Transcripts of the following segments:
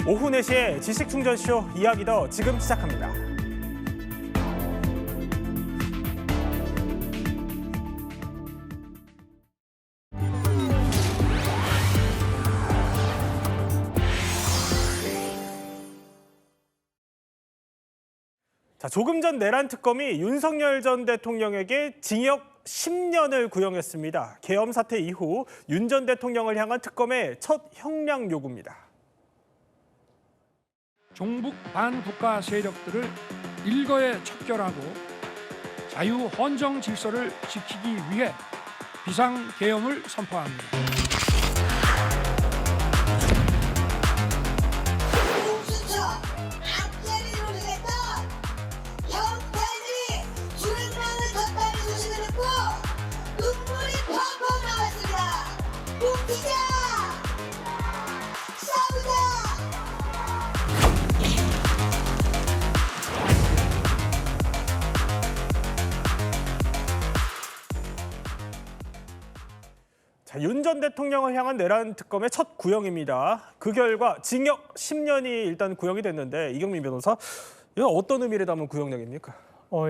오후 4시에 지식충전쇼 이야기 더 지금 시작합니다. 자, 조금 전 내란 특검이 윤석열 전 대통령에게 징역 10년을 구형했습니다. 계엄 사태 이후 윤 전 대통령을 향한 특검의 첫 형량 요구입니다. 종북 반국가 세력들을 일거에 척결하고 자유 헌정 질서를 지키기 위해 비상계엄을 선포합니다. 공수처 악재를 이루겠다. 경찰들이 주행망을 덧발을 조심을 했고 눈물이 펑펑 나왔습니다. 웃기자! 싸우자! 윤 전 대통령을 향한 내란 특검의 첫 구형입니다. 그 결과 징역 10년이 일단 구형이 됐는데 이경민 변호사, 이건 어떤 의미를 담은 구형량입니까?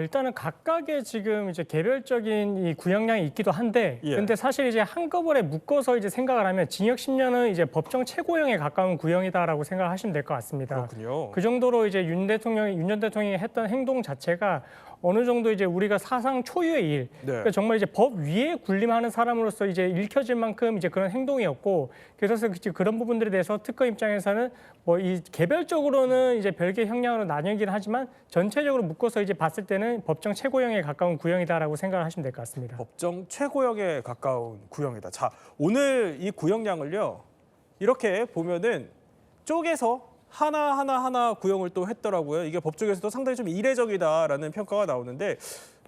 일단은 각각의 지금 이제 개별적인 이 구형량이 있기도 한데, 근데 사실 이제 한꺼번에 묶어서 이제 생각을 하면 징역 10년은 이제 법정 최고형에 가까운 구형이다라고 생각하시면 될 것 같습니다. 그렇군요. 그 정도로 이제 윤 전 대통령이 했던 행동 자체가 어느 정도 이제 우리가 사상 초유의 일, 그러니까 정말 이제 법 위에 군림하는 사람으로서 이제 읽혀질 만큼 이제 그런 행동이었고, 그래서 그런 부분들에 대해서 특검 입장에서는 뭐 이 개별적으로는 이제 별개 형량으로 나뉘긴 하지만 전체적으로 묶어서 이제 봤을 때는 법정 최고형에 가까운 구형이다라고 생각을 하시면 될 것 같습니다. 법정 최고형에 가까운 구형이다. 자, 오늘 이 구형량을요, 이렇게 보면은 쪼개서 하나 구형을 또 했더라고요. 이게 법조계에서도 상당히 좀 이례적이다라는 평가가 나오는데,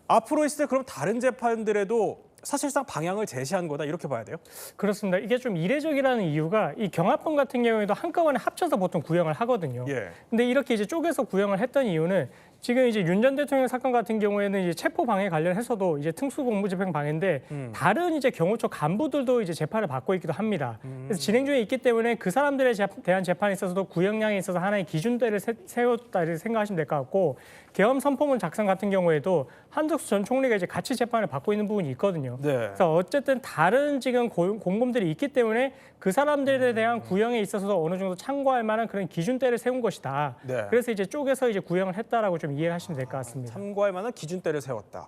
앞으로 있을 때 그럼 다른 재판들에도 사실상 방향을 제시한 거다, 이렇게 봐야 돼요? 그렇습니다. 이게 좀 이례적이라는 이유가 이 경합범 같은 경우에도 한꺼번에 합쳐서 보통 구형을 하거든요. 근데 이렇게 이제 쪼개서 구형을 했던 이유는 지금 이제 윤 전 대통령 사건 같은 경우에는 이제 체포 방해 관련해서도 이제 특수공무집행 방해인데 다른 이제 경호처 간부들도 이제 재판을 받고 있기도 합니다. 그래서 진행 중에 있기 때문에 그 사람들에 대한 재판에 있어서도 구형량에 있어서 하나의 기준대를 세웠다 이렇게 생각하시면 될 것 같고, 계엄 선포문 작성 같은 경우에도 한덕수 전 총리가 이제 같이 재판을 받고 있는 부분이 있거든요. 그래서 어쨌든 다른 지금 공범들이 있기 때문에 그 사람들에 대한 구형에 있어서도 어느 정도 참고할 만한 그런 기준대를 세운 것이다. 그래서 이제 쪼개서 이제 구형을 했다라고 좀 이해를 하시면 될 것 같습니다. 참고할 만한 기준대를 세웠다.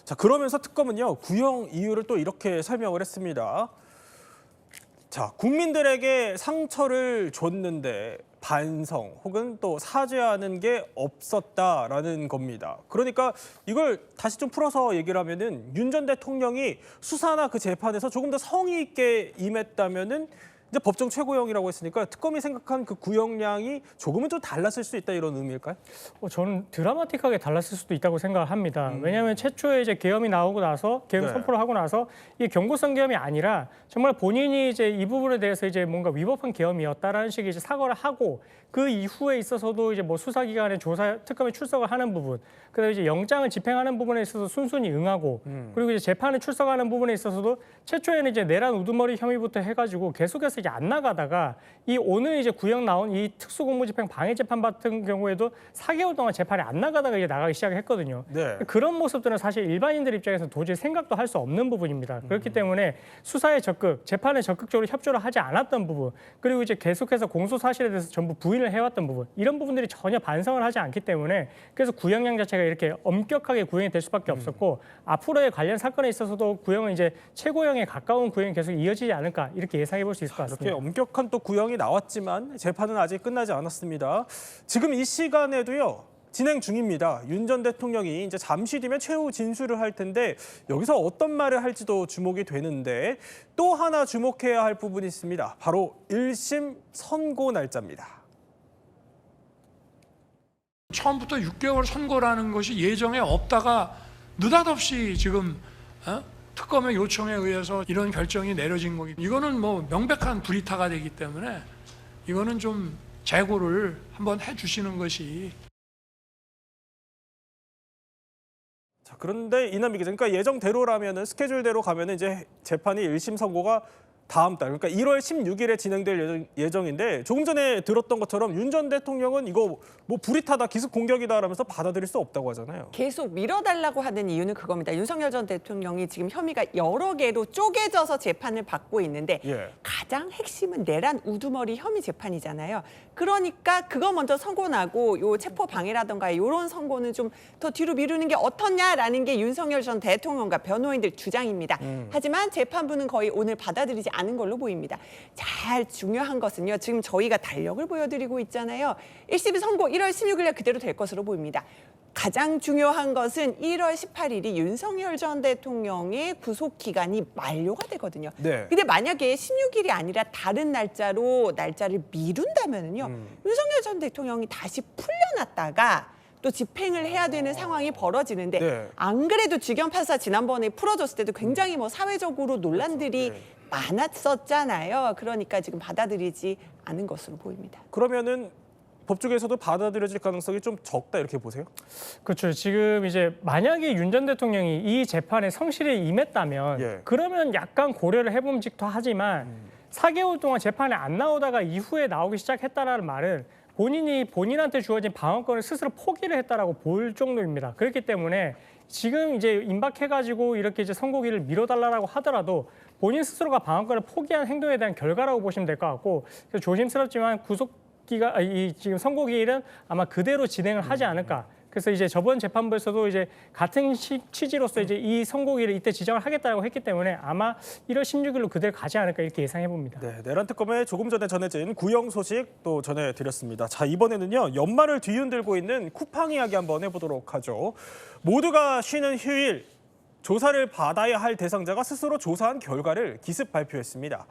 자, 그러면서 특검은요, 구형 이유를 또 이렇게 설명을 했습니다. 자, 국민들에게 상처를 줬는데 반성 혹은 또 사죄하는 게 없었다라는 겁니다. 그러니까 이걸 다시 좀 풀어서 얘기를 하면은 윤 전 대통령이 수사나 그 재판에서 조금 더 성의 있게 임했다면은 이제 법정 최고형이라고 했으니까 특검이 생각한 그 구형량이 조금은 좀 달랐을 수 있다, 이런 의미일까요? 저는 드라마틱하게 달랐을 수도 있다고 생각을 합니다. 왜냐하면 최초에 이제 계엄이 나오고 나서 계엄 선포를 하고 나서 이게 경고성 계엄이 아니라 정말 본인이 이제 이 부분에 대해서 이제 뭔가 위법한 계엄이었다라는 식의 이제 사과를 하고, 그 이후에 있어서도 이제 뭐 수사기관에 조사 특검에 출석을 하는 부분, 그다음에 이제 영장을 집행하는 부분에 있어서 순순히 응하고, 그리고 이제 재판에 출석하는 부분에 있어서도 최초에는 이제 내란 우두머리 혐의부터 해가지고 계속해서 이제 안 나가다가 이 오늘 이제 구형 나온 이 특수공무집행 방해 재판 같은 경우에도 4개월 동안 재판에 안 나가다가 이제 나가기 시작했거든요. 그런 모습들은 사실 일반인들 입장에서는 도저히 생각도 할 수 없는 부분입니다. 그렇기 때문에 수사에 적극, 재판에 적극적으로 협조를 하지 않았던 부분, 그리고 이제 계속해서 공소 사실에 대해서 전부 부인을 해왔던 부분, 이런 부분들이 전혀 반성을 하지 않기 때문에 그래서 구형량 자체가 이렇게 엄격하게 구형이 될 수밖에 없었고, 앞으로의 관련 사건에 있어서도 구형은 이제 최고형에 가까운 구형이 계속 이어지지 않을까, 이렇게 예상해 볼 수 있을 것 같습니다. 이렇게 엄격한 또 구형이 나왔지만 재판은 아직 끝나지 않았습니다. 지금 이 시간에도요, 진행 중입니다. 윤 전 대통령이 이제 잠시 뒤면 최후 진술을 할 텐데 여기서 어떤 말을 할지도 주목이 되는데, 또 하나 주목해야 할 부분이 있습니다. 바로 1심 선고 날짜입니다. 처음부터 6개월 선고라는 것이 예정에 없다가 느닷없이 지금 특검의 요청에 의해서 이런 결정이 내려진 거기, 이거는 뭐 명백한 불이타가 되기 때문에 이거는 좀 재고를 한번 해주시는 것이. 자, 그런데 이남희 기자, 그러니까 예정대로라면은, 스케줄대로 가면은 이제 재판이 1심 선고가 다음 달, 그러니까 1월 16일에 진행될 예정인데 조금 전에 들었던 것처럼 윤 전 대통령은 이거 뭐 불이 타다 기습 공격이다라면서 받아들일 수 없다고 하잖아요. 계속 밀어달라고 하는 이유는 그겁니다. 윤석열 전 대통령이 지금 혐의가 여러 개로 쪼개져서 재판을 받고 있는데 예. 가장 핵심은 내란 우두머리 혐의 재판이잖아요. 그러니까 그거 먼저 선고 나고 요 체포 방해라든가 이런 선고는 좀 더 뒤로 미루는 게 어떻냐라는 게 윤석열 전 대통령과 변호인들 주장입니다. 하지만 재판부는 거의 오늘 받아들이지 않은 걸로 보입니다. 잘 중요한 것은요. 지금 저희가 달력을 보여드리고 있잖아요. 1심의 선고 1월 16일에 그대로 될 것으로 보입니다. 가장 중요한 것은 1월 18일이 윤석열 전 대통령의 구속 기간이 만료가 되거든요. 네. 근데 만약에 16일이 아니라 다른 날짜를 미룬다면은요. 윤석열 전 대통령이 다시 풀려났다가 또 집행을 해야 되는 상황이 벌어지는데 네. 안 그래도 주경 판사 지난번에 풀어줬을 때도 굉장히 뭐 사회적으로 논란들이 그렇죠. 네. 많았었잖아요. 그러니까 지금 받아들이지 않은 것으로 보입니다. 그러면은 법조계에서도 받아들여질 가능성이 좀 적다 이렇게 보세요? 그렇죠. 지금 이제 만약에 윤 전 대통령이 이 재판에 성실히 임했다면 예. 그러면 약간 고려를 해봄직도 하지만 4개월 동안 재판에 안 나오다가 이후에 나오기 시작했다라는 말은 본인한테 주어진 방어권을 스스로 포기를 했다라고 볼 정도입니다. 그렇기 때문에 지금 이제 임박해가지고 이렇게 이제 선고기를 미뤄달라고 하더라도 본인 스스로가 방어권을 포기한 행동에 대한 결과라고 보시면 될 것 같고 그래서 조심스럽지만 이 지금 선고기일은 아마 그대로 진행을 하지 않을까. 그래서 이제 저번 재판부에서도 이제 같은 취지로서 이제 이 선고기를 이때 지정을 하겠다고 했기 때문에 아마 1월 16일로 그대로 가지 않을까 이렇게 예상해 봅니다. 네, 내란 특검에 조금 전에 전해진 구형 소식 또 전해드렸습니다. 자, 이번에는요 연말을 뒤흔들고 있는 쿠팡 이야기 한번 해보도록 하죠. 모두가 쉬는 휴일 조사를 받아야 할 대상자가 스스로 조사한 결과를 기습 발표했습니다.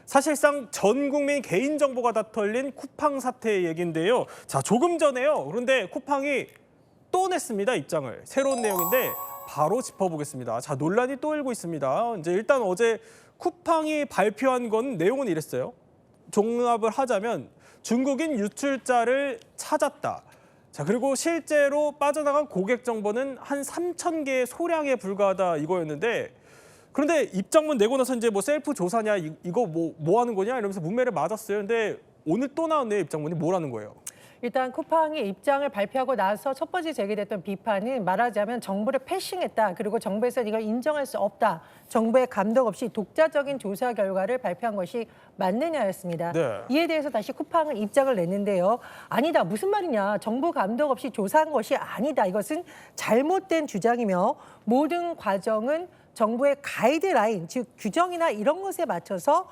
사실상 전 국민 개인정보가 다 털린 쿠팡 사태 얘기인데요. 자, 조금 전에요. 그런데 쿠팡이 또 냈습니다, 입장을. 새로운 내용인데 바로 짚어보겠습니다. 자, 논란이 또 일고 있습니다. 이제 일단 어제 쿠팡이 발표한 건 내용은 이랬어요. 종합을 하자면 중국인 유출자를 찾았다. 자, 그리고 실제로 빠져나간 고객 정보는 한 3,000개의 소량에 불과하다 이거였는데 그런데 입장문 내고 나서 이제 뭐 셀프 조사냐 이거 뭐 하는 거냐 이러면서 문매를 맞았어요. 근데 오늘 또 나왔네요, 입장문이. 뭐라는 거예요? 일단 쿠팡이 입장을 발표하고 나서 첫 번째 제기됐던 비판은 말하자면 정부를 패싱했다. 그리고 정부에서 이걸 인정할 수 없다. 정부의 감독 없이 독자적인 조사 결과를 발표한 것이 맞느냐였습니다. 네. 이에 대해서 다시 쿠팡은 입장을 냈는데요. 아니다. 무슨 말이냐. 정부 감독 없이 조사한 것이 아니다. 이것은 잘못된 주장이며 모든 과정은 정부의 가이드라인, 즉 규정이나 이런 것에 맞춰서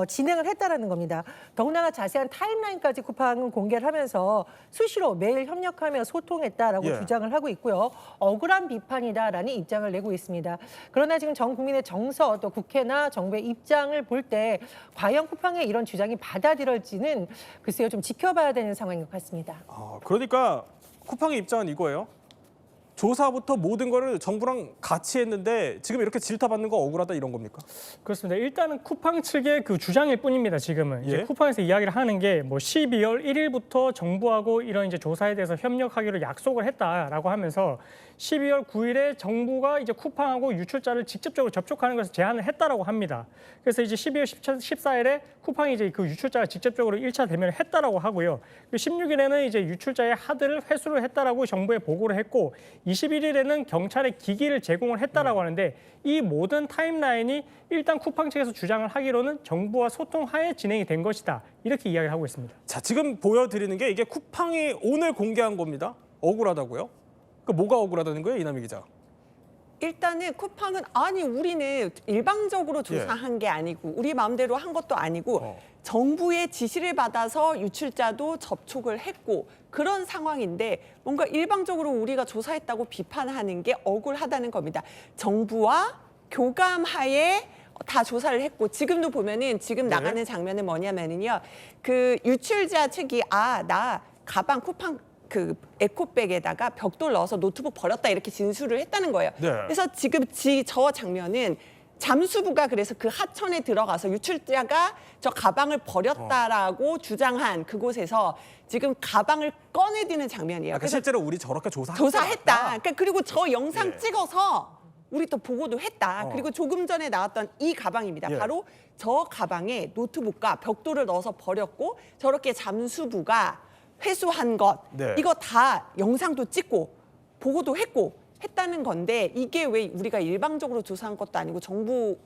진행을 했다라는 겁니다. 더군다나 자세한 타임라인까지 쿠팡은 공개를 하면서 수시로 매일 협력하며 소통했다라고 예. 주장을 하고 있고요. 억울한 비판이다라는 입장을 내고 있습니다. 그러나 지금 전 국민의 정서 또 국회나 정부의 입장을 볼 때 과연 쿠팡의 이런 주장이 받아들여질지는 글쎄요 좀 지켜봐야 되는 상황인 것 같습니다. 그러니까 쿠팡의 입장은 이거예요. 조사부터 모든 거를 정부랑 같이 했는데 지금 이렇게 질타받는 거 억울하다 이런 겁니까? 그렇습니다. 일단은 쿠팡 측의 그 주장일 뿐입니다. 지금은 이제 예? 쿠팡에서 이야기를 하는 게 뭐 12월 1일부터 정부하고 이런 이제 조사에 대해서 협력하기로 약속을 했다라고 하면서 12월 9일에 정부가 이제 쿠팡하고 유출자를 직접적으로 접촉하는 것을 제안을 했다라고 합니다. 그래서 이제 12월 14일에 쿠팡이 이제 그 유출자가 직접적으로 1차 대면을 했다라고 하고요. 16일에는 이제 유출자의 하드를 회수를 했다라고 정부에 보고를 했고 21일에는 경찰에 기기를 제공을 했다라고 하는데 이 모든 타임라인이 일단 쿠팡 측에서 주장을 하기로는 정부와 소통하에 진행이 된 것이다. 이렇게 이야기를 하고 있습니다. 자, 지금 보여드리는 게 이게 쿠팡이 오늘 공개한 겁니다. 억울하다고요? 그 뭐가 억울하다는 거예요, 이남희 기자? 일단은 쿠팡은 아니 우리는 일방적으로 조사한 게 아니고 우리 마음대로 한 것도 아니고 정부의 지시를 받아서 유출자도 접촉을 했고 그런 상황인데 뭔가 일방적으로 우리가 조사했다고 비판하는 게 억울하다는 겁니다. 정부와 교감하에 다 조사를 했고 지금도 보면은 지금 네. 나가는 장면은 뭐냐면은요. 그 유출자 측이 나 가방 쿠팡 그 에코백에다가 벽돌 넣어서 노트북 버렸다 이렇게 진술을 했다는 거예요. 네. 그래서 지금 저 장면은 잠수부가 그래서 그 하천에 들어가서 유출자가 저 가방을 버렸다라고 주장한 그곳에서 지금 가방을 꺼내드는 장면이에요. 그러니까 그래서 실제로 우리 저렇게 조사했다. 조사했다. 그러니까 그리고 저 영상 예. 찍어서 우리 또 보고도 했다. 그리고 조금 전에 나왔던 이 가방입니다. 예. 바로 저 가방에 노트북과 벽돌을 넣어서 버렸고 저렇게 잠수부가 회수한 것 네. 이거 다 영상도 찍고 보고도 했다는 건데 이게 왜 우리가 일방적으로 조사한 것도 아니고 정부의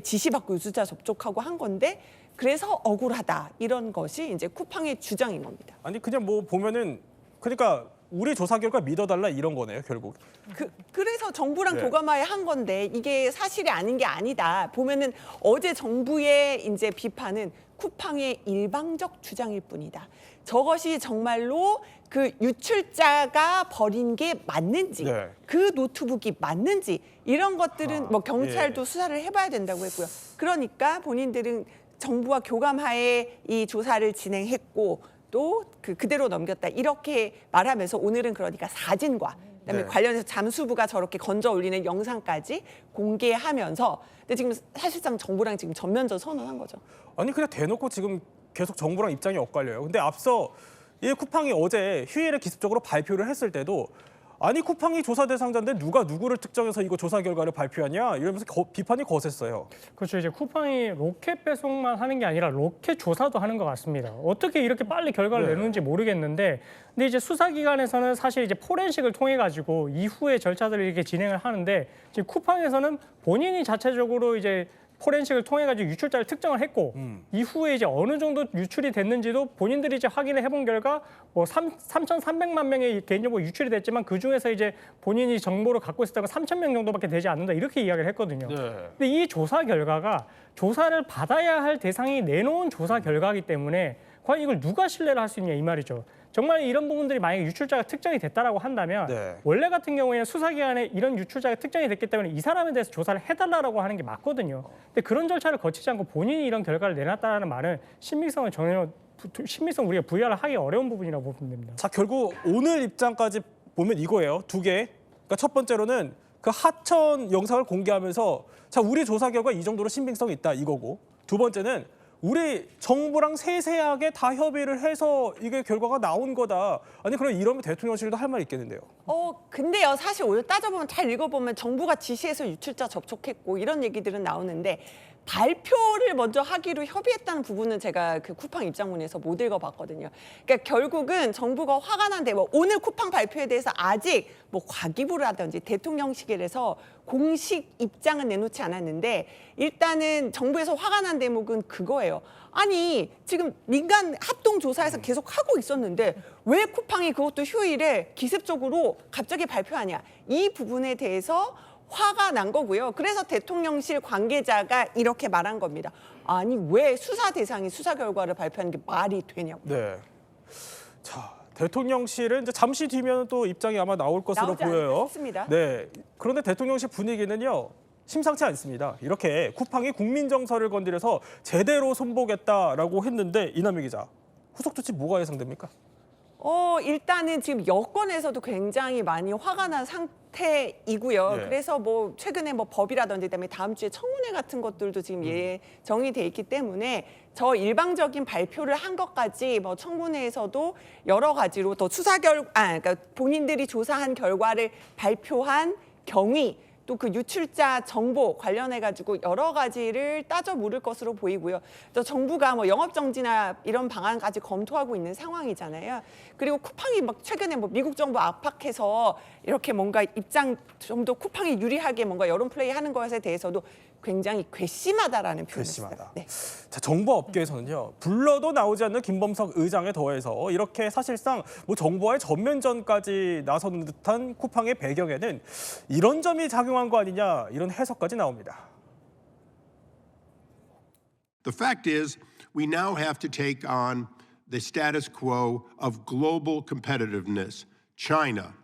지시받고 유수자 접촉하고 한 건데 그래서 억울하다 이런 것이 이제 쿠팡의 주장인 겁니다. 아니 그냥 뭐 보면은 그러니까 우리 조사 결과 믿어달라 이런 거네요 결국. 그래서 정부랑 네. 교감하에 한 건데 이게 사실이 아닌 게 아니다. 보면은 어제 정부의 이제 비판은 쿠팡의 일방적 주장일 뿐이다. 저것이 정말로 그 유출자가 버린 게 맞는지, 네. 그 노트북이 맞는지 이런 것들은 뭐 경찰도 예. 수사를 해봐야 된다고 했고요. 그러니까 본인들은 정부와 교감하에 이 조사를 진행했고 또 그대로 넘겼다 이렇게 말하면서 오늘은 그러니까 사진과 그다음에 네. 관련해서 잠수부가 저렇게 건져 올리는 영상까지 공개하면서 근데 지금 사실상 정부랑 지금 전면전 선언한 거죠. 아니 그냥 대놓고 지금 계속 정부랑 입장이 엇갈려요. 근데 앞서 이 쿠팡이 어제 휴일에 기습적으로 발표를 했을 때도 아니 쿠팡이 조사 대상자인데 누가 누구를 특정해서 이거 조사 결과를 발표하냐 이러면서 비판이 거셌어요. 그렇죠. 이제 쿠팡이 로켓 배송만 하는 게 아니라 로켓 조사도 하는 것 같습니다. 어떻게 이렇게 빨리 결과를 네. 내는지 모르겠는데, 근데 이제 수사기관에서는 사실 이제 포렌식을 통해 가지고 이후의 절차들을 이렇게 진행을 하는데, 지금 쿠팡에서는 본인이 자체적으로 이제 포렌식을 통해 가지고 유출자를 특정을 했고 이후에 이제 어느 정도 유출이 됐는지도 본인들이 이제 확인을 해본 결과 뭐 3,300만 명의 개인정보 유출이 됐지만 그 중에서 이제 본인이 정보를 갖고 있었다가 3,000명 정도밖에 되지 않는다 이렇게 이야기를 했거든요. 네. 근데 이 조사 결과가 조사를 받아야 할 대상이 내놓은 조사 결과이기 때문에 과연 이걸 누가 신뢰를 할 수 있냐 이 말이죠. 정말 이런 부분들이 만약에 유출자가 특정이 됐다라고 한다면 네. 원래 같은 경우에는 수사기관에 이런 유출자가 특정이 됐기 때문에 이 사람에 대해서 조사를 해달라고 하는 게 맞거든요. 근데 그런 절차를 거치지 않고 본인이 이런 결과를 내놨다는 말은 신빙성을 우리가 부여를 하기 어려운 부분이라고 보면 됩니다. 자 결국 오늘 입장까지 보면 이거예요. 두 개. 그러니까 첫 번째로는 그 하천 영상을 공개하면서 자 우리 조사 결과 이 정도로 신빙성이 있다 이거고 두 번째는 우리 정부랑 세세하게 다 협의를 해서 이게 결과가 나온 거다. 아니 그럼 이러면 대통령실도 할 말 있겠는데요. 근데요, 사실 오늘 따져보면 잘 읽어보면 정부가 지시해서 유출자 접촉했고 이런 얘기들은 나오는데 발표를 먼저 하기로 협의했다는 부분은 제가 그 쿠팡 입장문에서 못 읽어봤거든요. 그러니까 결국은 정부가 화가 난 대목, 오늘 쿠팡 발표에 대해서 아직 뭐 과기부라든지 대통령실에서 공식 입장은 내놓지 않았는데 일단은 정부에서 화가 난 대목은 그거예요. 아니 지금 민간 합동조사에서 계속 하고 있었는데 왜 쿠팡이 그것도 휴일에 기습적으로 갑자기 발표하냐. 이 부분에 대해서 화가 난 거고요. 그래서 대통령실 관계자가 이렇게 말한 겁니다. 아니 왜 수사 대상이 수사 결과를 발표하는 게 말이 되냐고. 네. 자 대통령실은 이제 잠시 뒤면 또 입장이 아마 나올 것으로 나오지 보여요. 않습니다. 네. 그런데 대통령실 분위기는요. 심상치 않습니다. 이렇게 쿠팡이 국민정서를 건드려서 제대로 손보겠다라고 했는데 이남희 기자, 후속 조치 뭐가 예상됩니까? 일단은 지금 여권에서도 굉장히 많이 화가 난 상태이고요. 네. 그래서 뭐 최근에 뭐 법이라든지 그다음에 다음 주에 청문회 같은 것들도 지금 예정이 돼 있기 때문에 저 일방적인 발표를 한 것까지 뭐 청문회에서도 여러 가지로 더 그러니까 본인들이 조사한 결과를 발표한 경위 또 그 유출자 정보 관련해 가지고 여러 가지를 따져 물을 것으로 보이고요. 또 정부가 뭐 영업 정지나 이런 방안까지 검토하고 있는 상황이잖아요. 그리고 쿠팡이 막 최근에 뭐 미국 정부 압박해서 이렇게 뭔가 입장 좀 더 쿠팡이 유리하게 뭔가 여론 플레이 하는 것에 대해서도 굉장히 괘씸하다라는 표현을 괘씸하다. 했어요. 네. 자, 정부 업계에서는요. 불러도 나오지 않는 김범석 의장에 더해서 이렇게 사실상 뭐 정부와의 전면전까지 나서는 듯한 쿠팡의 배경에는 이런 점이 작용한 거 아니냐 이런 해석까지 나옵니다. The fact is, we now have to take on the status quo of global competitiveness, China,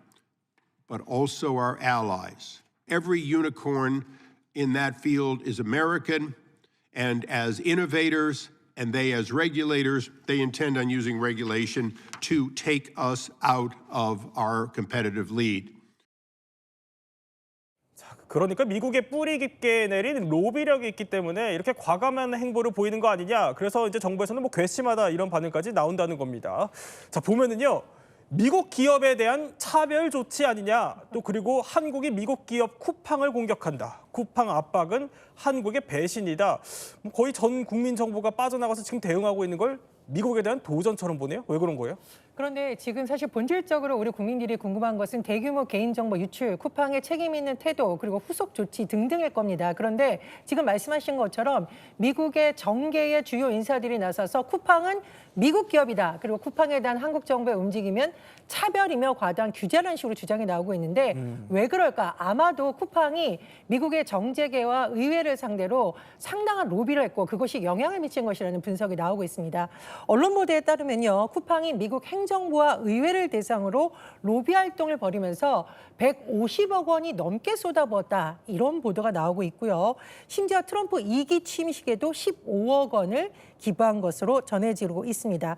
but also our allies. Every unicorn in that field is American, and as innovators and they as regulators, they intend on using regulation to take us out of our competitive lead. 그러니까 미국에 뿌리 깊게 내린 로비력이 있기 때문에 이렇게 과감한 행보를 보이는 거 아니냐. 그래서 이제 정부에서는 뭐 괘씸하다 이런 반응까지 나온다는 겁니다. 자 보면은요. 미국 기업에 대한 차별 조치 아니냐. 또 그리고 한국이 미국 기업 쿠팡을 공격한다. 쿠팡 압박은 한국의 배신이다. 거의 전 국민 정보가 빠져나가서 지금 대응하고 있는 걸 미국에 대한 도전처럼 보네요. 왜 그런 거예요? 그런데 지금 사실 본질적으로 우리 국민들이 궁금한 것은 대규모 개인정보 유출, 쿠팡의 책임 있는 태도, 그리고 후속 조치 등등일 겁니다. 그런데 지금 말씀하신 것처럼 미국의 정계의 주요 인사들이 나서서 쿠팡은 미국 기업이다. 그리고 쿠팡에 대한 한국 정부의 움직이면 차별이며 과도한 규제라는 식으로 주장이 나오고 있는데 왜 그럴까? 아마도 쿠팡이 미국의 정재계와 의회를 상대로 상당한 로비를 했고 그것이 영향을 미친 것이라는 분석이 나오고 있습니다. 언론 보도에 따르면요. 쿠팡이 미국 행정부와 의회를 대상으로 로비 활동을 벌이면서 150억 원이 넘게 쏟아부었다. 이런 보도가 나오고 있고요. 심지어 트럼프 2기 취임식에도 15억 원을 기부한 것으로 전해지고 있습니다.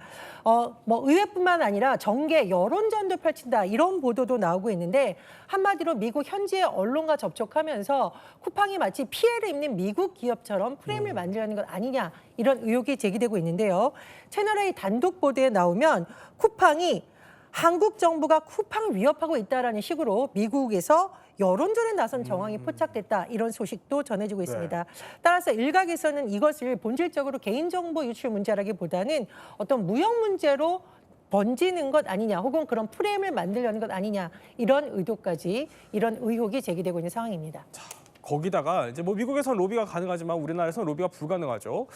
의회뿐만 아니라 정계 여론전도 펼친다. 이런 보도도 나오고 있는데 한마디로 미국 현지의 언론과 접촉하면서 쿠팡이 마치 피해를 입는 미국 기업처럼 프레임을 만들려는 것 아니냐. 이런 의혹이 제기되고 있는데요. 채널A 단독 보도에 나오면 쿠팡이 한국 정부가 쿠팡을 위협하고 있다라는 식으로 미국에서 여론전에 나선 정황이 포착됐다. 이런 소식도 전해지고 있습니다. 따라서 일각에서는 이것을 본질적으로 개인정보 유출 문제라기보다는 어떤 무역 문제로 번지는 것 아니냐 혹은 그런 프레임을 만들려는 것 아니냐 이런 의도까지 이런 의혹이 제기되고 있는 상황입니다. 거기다가 이제 뭐 미국에서는 로비가 가능하지만 우리나라에서는 로비가 불가능하죠.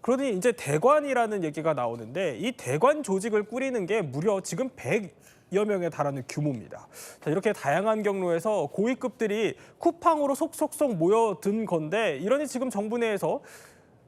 그러니 이제 대관이라는 얘기가 나오는데 이 대관 조직을 꾸리는 게 무려 지금 100여 명에 달하는 규모입니다. 자, 이렇게 다양한 경로에서 고위급들이 쿠팡으로 속속속 모여든 건데 이러니 지금 정부 내에서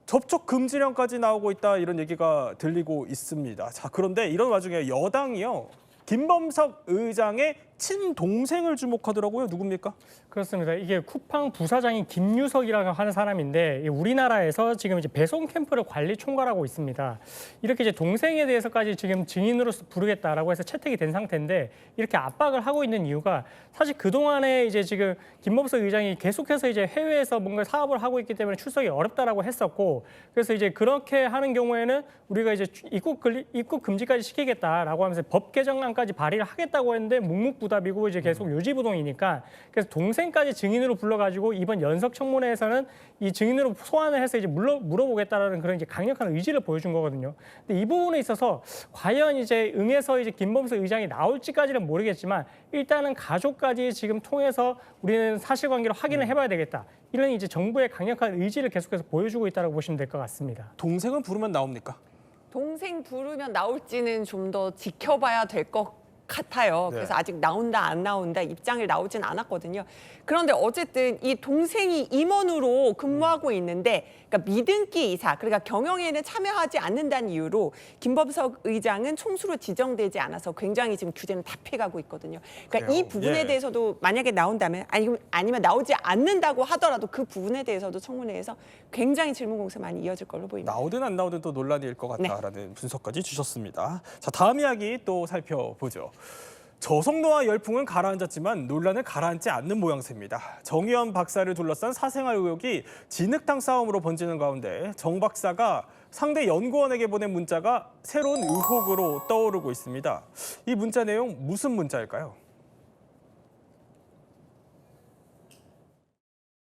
접촉 금지령까지 나오고 있다 이런 얘기가 들리고 있습니다. 자, 그런데 이런 와중에 여당이요. 김범석 의장의 친동생을 주목하더라고요. 누굽니까? 그렇습니다. 이게 쿠팡 부사장인 김유석이라고 하는 사람인데 우리나라에서 지금 이제 배송 캠프를 관리 총괄하고 있습니다. 이렇게 이제 동생에 대해서까지 지금 증인으로 부르겠다라고 해서 채택이 된 상태인데 이렇게 압박을 하고 있는 이유가 사실 그 동안에 이제 지금 김범석 의장이 계속해서 이제 해외에서 뭔가 사업을 하고 있기 때문에 출석이 어렵다라고 했었고 그래서 이제 그렇게 하는 경우에는 우리가 이제 입국 금지까지 시키겠다라고 하면서 법 개정안까지 발의를 하겠다고 했는데 묵묵부답이고 이제 계속 요지부동이니까 그래서 동생까지 증인으로 불러가지고 이번 연석 청문회에서는 이 증인으로 소환을 해서 이제 물어보겠다라는 그런 이제 강력한 의지를 보여준 거거든요. 근데 이 부분에 있어서 과연 이제 응해서 이제 김범석 의장이 나올지까지는 모르겠지만 일단은 가족까지 지금 통해서 우리는 사실관계를 확인을 해봐야 되겠다. 이런 이제 정부의 강력한 의지를 계속해서 보여주고 있다고 보시면 될 것 같습니다. 동생은 부르면 나옵니까? 동생 부르면 나올지는 좀 더 지켜봐야 될 것 같아요. 네. 그래서 아직 나온다 안 나온다 입장을 나오진 않았거든요. 그런데 어쨌든 이 동생이 임원으로 근무하고 있는데 그러니까 미등기 이사 그러니까 경영에는 참여하지 않는다는 이유로 김범석 의장은 총수로 지정되지 않아서 굉장히 지금 규제는 다 피해가고 있거든요. 그러니까 그래요? 이 부분에 예. 대해서도 만약에 나온다면 아니면 나오지 않는다고 하더라도 그 부분에 대해서도 청문회에서 굉장히 질문 공세 많이 이어질 걸로 보입니다. 나오든 안 나오든 또 논란일 것 같다라는 분석까지 주셨습니다. 자, 다음 이야기 또 살펴보죠. 저속노화 열풍은 가라앉았지만 논란을 가라앉지 않는 모양새입니다. 정의원 박사를 둘러싼 사생활 의혹이 진흙탕 싸움으로 번지는 가운데 정 박사가 상대 연구원에게 보낸 문자가 새로운 의혹으로 떠오르고 있습니다. 이 문자 내용 무슨 문자일까요?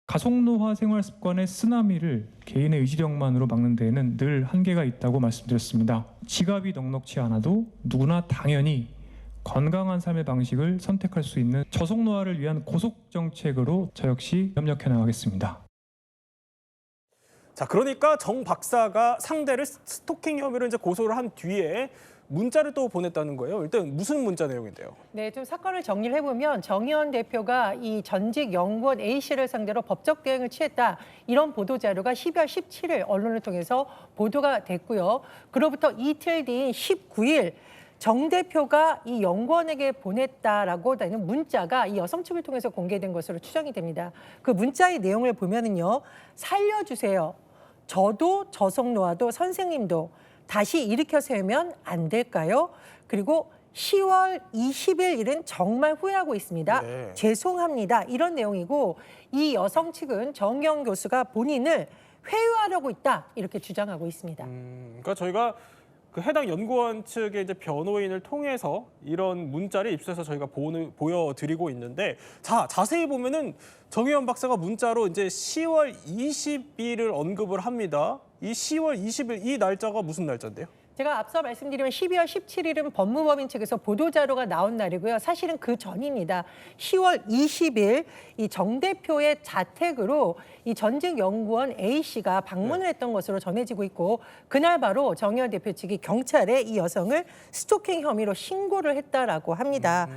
가속노화 생활 습관의 쓰나미를 개인의 의지력만으로 막는 데에는 늘 한계가 있다고 말씀드렸습니다. 지갑이 넉넉치 않아도 누구나 당연히 건강한 삶의 방식을 선택할 수 있는 저속노화를 위한 고속 정책으로 저 역시 협력해 나가겠습니다. 자, 그러니까 정 박사가 상대를 스토킹 혐의로 이제 고소를 한 뒤에 문자를 또 보냈다는 거예요. 일단 무슨 문자 내용인데요? 네, 좀 사건을 정리를 해보면 정의원 대표가 이 전직 연구원 A씨를 상대로 법적 대응을 취했다. 이런 보도 자료가 12월 17일 언론을 통해서 보도가 됐고요. 그로부터 이틀 뒤인 19일 정 대표가 이 연구원에게 보냈다라고 하는 문자가 이 여성 측을 통해서 공개된 것으로 추정이 됩니다. 그 문자의 내용을 보면은요. 살려주세요. 저도 저속노화도 선생님도 다시 일으켜 세우면 안 될까요? 그리고 10월 20일 일은 정말 후회하고 있습니다. 네. 죄송합니다. 이런 내용이고 이 여성 측은 정영 교수가 본인을 회유하려고 있다 이렇게 주장하고 있습니다. 그러니까 저희가 그 해당 연구원 측의 이제 변호인을 통해서 이런 문자를 입수해서 저희가 보여드리고 있는데, 자, 자세히 보면은 정의원 박사가 문자로 이제 10월 20일을 언급을 합니다. 이 10월 20일 이 날짜가 무슨 날짜인데요? 제가 앞서 말씀드리면 12월 17일은 법무법인 측에서 보도자료가 나온 날이고요. 사실은 그 전입니다. 10월 20일 이 정 대표의 자택으로 이 전직 연구원 A씨가 방문을 했던 것으로 전해지고 있고, 그날 바로 정의원 대표 측이 경찰에 이 여성을 스토킹 혐의로 신고를 했다라고 합니다.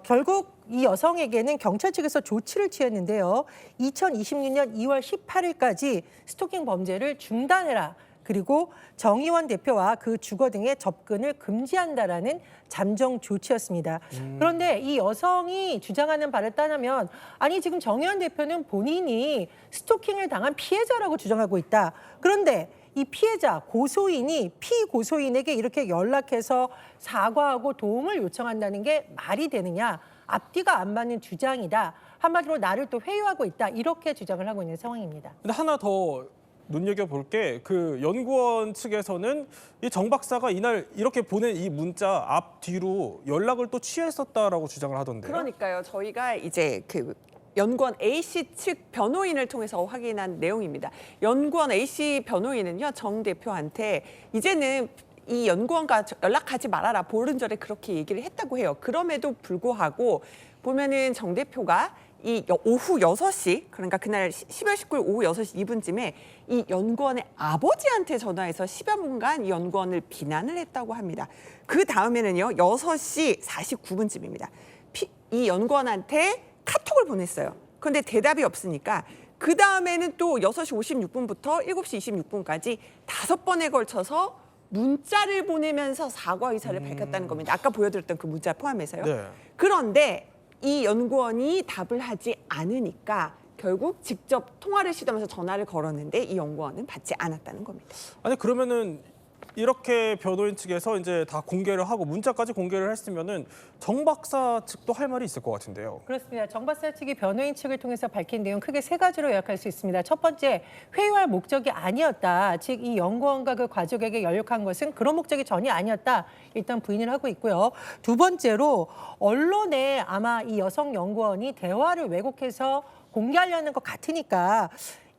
결국 이 여성에게는 경찰 측에서 조치를 취했는데요. 2026년 2월 18일까지 스토킹 범죄를 중단해라. 그리고 정의원 대표와 그 주거 등의 접근을 금지한다라는 잠정 조치였습니다. 그런데 이 여성이 주장하는 바를 따르면, 아니 지금 정의원 대표는 본인이 스토킹을 당한 피해자라고 주장하고 있다. 그런데 이 피해자 고소인이 피고소인에게 이렇게 연락해서 사과하고 도움을 요청한다는 게 말이 되느냐? 앞뒤가 안 맞는 주장이다. 한마디로 나를 또 회유하고 있다. 이렇게 주장을 하고 있는 상황입니다. 근데 하나 더 눈여겨볼 게, 그 연구원 측에서는 이 정 박사가 이날 이렇게 보낸 이 문자 앞뒤로 연락을 또 취했었다라고 주장을 하던데요. 그러니까요. 저희가 이제 그 연구원 A씨 측 변호인을 통해서 확인한 내용입니다. 연구원 A씨 변호인은요, 정 대표한테 이제는 이 연구원과 연락하지 말아라, 보름전에 그렇게 얘기를 했다고 해요. 그럼에도 불구하고 보면은 정 대표가 이 오후 6시, 그러니까 그날 10월 19일 오후 6시 2분쯤에 이 연구원의 아버지한테 전화해서 10여 분간 이 연구원을 비난을 했다고 합니다. 그 다음에는요, 6시 49분쯤입니다. 이 연구원한테 카톡을 보냈어요. 그런데 대답이 없으니까 그 다음에는 또 6시 56분부터 7시 26분까지 5번에 걸쳐서 문자를 보내면서 사과 의사를 밝혔다는 겁니다. 아까 보여드렸던 그 문자 포함해서요. 네. 그런데 이 연구원이 답을 하지 않으니까 결국 직접 통화를 시도하면서 전화를 걸었는데 이 연구원은 받지 않았다는 겁니다. 아니 그러면은 이렇게 변호인 측에서 이제 다 공개를 하고 문자까지 공개를 했으면은 정 박사 측도 할 말이 있을 것 같은데요. 그렇습니다. 정 박사 측이 변호인 측을 통해서 밝힌 내용 크게 세 가지로 요약할 수 있습니다. 첫 번째, 회유할 목적이 아니었다. 즉 이 연구원과 그 가족에게 연락한 것은 그런 목적이 전혀 아니었다. 일단 부인을 하고 있고요. 두 번째로 언론에 아마 이 여성 연구원이 대화를 왜곡해서 공개하려는 것 같으니까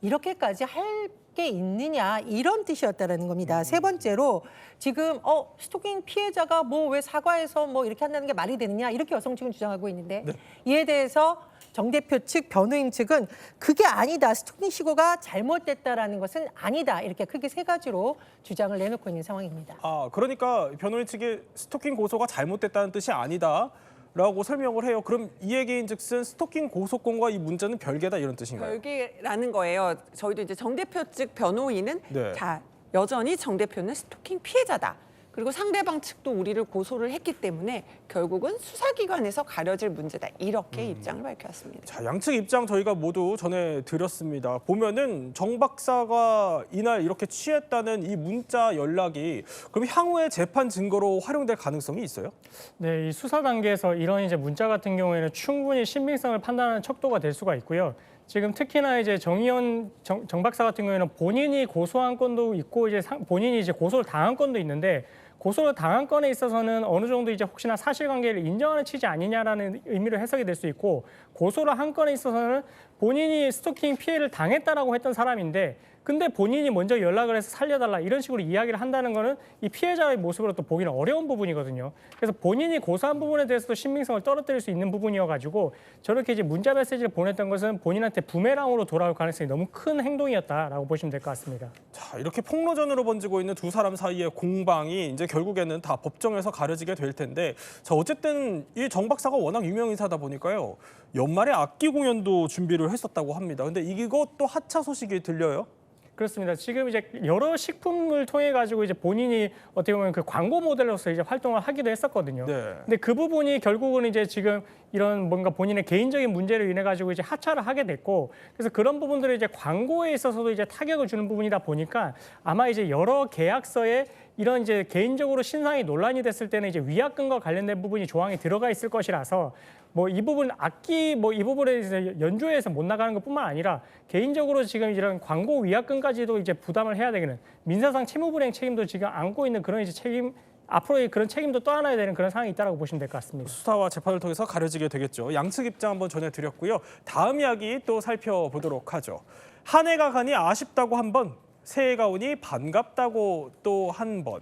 이렇게까지 할 게 있느냐, 이런 뜻이었다라는 겁니다. 세 번째로 지금 스토킹 피해자가 뭐 왜 사과해서 뭐 이렇게 한다는 게 말이 되느냐, 이렇게 여성 측은 주장하고 있는데, 네. 이에 대해서 정 대표 측 변호인 측은 그게 아니다, 스토킹 시고가 잘못됐다라는 것은 아니다, 이렇게 크게 세 가지로 주장을 내놓고 있는 상황입니다. 아, 그러니까 변호인 측이 스토킹 고소가 잘못됐다는 뜻이 아니다라고 설명을 해요. 그럼 이 얘기인즉슨 스토킹 고소권과 이 문자는 별개다, 이런 뜻인가요? 별개라는 거예요. 저희도 이제 정 대표 측 변호인은 네. 자, 여전히 정 대표는 스토킹 피해자다. 그리고 상대방 측도 우리를 고소를 했기 때문에 결국은 수사기관에서 가려질 문제다. 이렇게 입장을 밝혔습니다. 자, 양측 입장 저희가 모두 전해드렸습니다. 보면은 정 박사가 이날 이렇게 취했다는 이 문자 연락이 그럼 향후에 재판 증거로 활용될 가능성이 있어요? 네, 이 수사 단계에서 이런 이제 문자 같은 경우에는 충분히 신빙성을 판단하는 척도가 될 수가 있고요. 지금 특히나 이제 정의원 정 박사 같은 경우에는 본인이 고소한 건도 있고 이제 본인이 이제 고소를 당한 건도 있는데, 고소를 당한 건에 있어서는 어느 정도 이제 혹시나 사실관계를 인정하는 취지 아니냐라는 의미로 해석이 될 수 있고, 고소를 한 건에 있어서는 본인이 스토킹 피해를 당했다라고 했던 사람인데, 근데 본인이 먼저 연락을 해서 살려달라 이런 식으로 이야기를 한다는 거는 이 피해자의 모습으로 또 보기는 어려운 부분이거든요. 그래서 본인이 고소한 부분에 대해서도 신빙성을 떨어뜨릴 수 있는 부분이어가지고 저렇게 이제 문자 메시지를 보냈던 것은 본인한테 부메랑으로 돌아올 가능성이 너무 큰 행동이었다라고 보시면 될 것 같습니다. 자, 이렇게 폭로전으로 번지고 있는 두 사람 사이의 공방이 이제 결국에는 다 법정에서 가려지게 될 텐데, 자, 어쨌든 이 정 박사가 워낙 유명 인사다 보니까요, 연말에 악기 공연도 준비를 했었다고 합니다. 근데 이것도 하차 소식이 들려요? 그렇습니다. 지금 이제 여러 식품을 통해 가지고 이제 본인이 어떻게 보면 그 광고 모델로서 이제 활동을 하기도 했었거든요. 네. 근데 그 부분이 결국은 이제 지금 이런 뭔가 본인의 개인적인 문제로 인해 가지고 이제 하차를 하게 됐고, 그래서 그런 부분들을 이제 광고에 있어서도 이제 타격을 주는 부분이다 보니까 아마 이제 여러 계약서에 이런 이제 개인적으로 신상이 논란이 됐을 때는 이제 위약금과 관련된 부분이 조항이 들어가 있을 것이라서 뭐 이 부분 악기 뭐 이 부분에 이제 연주회에서 못 나가는 것뿐만 아니라 개인적으로 지금 이런 광고 위약금까지도 이제 부담을 해야 되는 민사상 채무불이행 책임도 지금 안고 있는 그런 이제 책임 앞으로 그런 책임도 떠안아야 되는 그런 상황이 있다고 보시면 될 것 같습니다. 수사와 재판을 통해서 가려지게 되겠죠. 양측 입장 한번 전해드렸고요. 다음 이야기 또 살펴보도록 하죠. 한 해가 가니 아쉽다고 한 번, 새해가 오니 반갑다고 또 한 번.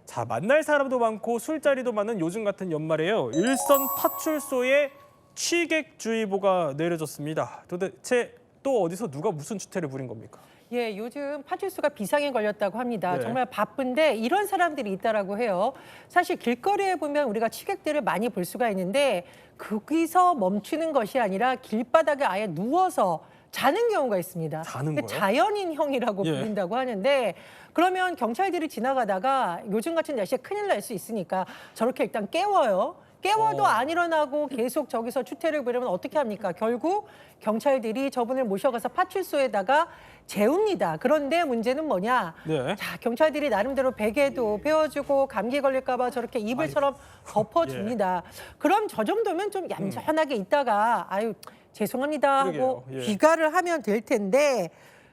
자, 만날 사람도 많고 술자리도 많은 요즘 같은 연말에요. 일선 파출소에 취객주의보가 내려졌습니다. 도대체 또 어디서 누가 무슨 추태를 부린 겁니까? 예, 요즘 파출소가 비상에 걸렸다고 합니다. 네. 정말 바쁜데 이런 사람들이 있다라고 해요. 사실 길거리에 보면 우리가 취객들을 많이 볼 수가 있는데 거기서 멈추는 것이 아니라 길바닥에 아예 누워서 자는 경우가 있습니다. 자는 그러니까 거요? 자연인형이라고 예. 부른다고 하는데 그러면 경찰들이 지나가다가 요즘 같은 날씨에 큰일 날 수 있으니까 저렇게 일단 깨워요. 깨워도 안 일어나고 계속 저기서 추태를 부리면 어떻게 합니까? 결국 경찰들이 저분을 모셔가서 파출소에다가 재웁니다. 그런데 문제는 뭐냐? 네. 자, 경찰들이 나름대로 베개도 베어주고 감기 걸릴까 봐 저렇게 이불처럼 덮어줍니다. 그럼 저 정도면 좀 얌전하게 있다가 아유 죄송합니다 하고 그러게요. 예. 귀가를 하면 될 텐데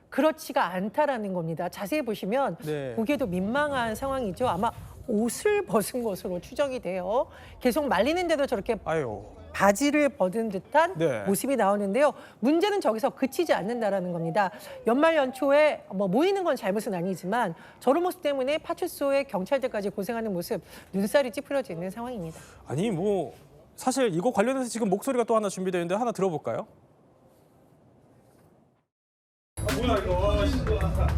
그렇지가 않다라는 겁니다. 자세히 보시면 네. 보기에도 민망한 상황이죠. 아마 옷을 벗은 것으로 추정이 돼요. 계속 말리는데도 저렇게 아유. 바지를 벗은 듯한 네. 모습이 나오는데요. 문제는 저기서 그치지 않는다라는 겁니다. 연말 연초에 뭐 모이는 건 잘못은 아니지만 저런 모습 때문에 파출소에 경찰들까지 고생하는 모습 눈살이 찌푸려져 있는 상황입니다. 아니 뭐 사실 이거 관련해서 지금 목소리가 또 하나 준비되어 있는데 하나 들어볼까요? 뭐야 이거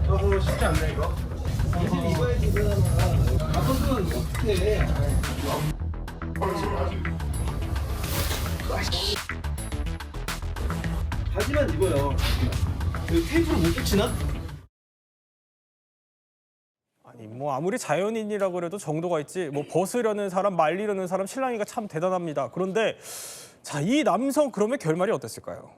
너무 쉽지 않네 이거. 이거에 지금 가끔은 어떻게 바지만 입어요. 그 테이프로 못 붙이나? 아니 뭐 아무리 자연인이라고 그래도 정도가 있지 뭐 벗으려는 사람 말리려는 사람 신랑이가 참 대단합니다. 그런데 자, 이 남성 그러면 결말이 어땠을까요?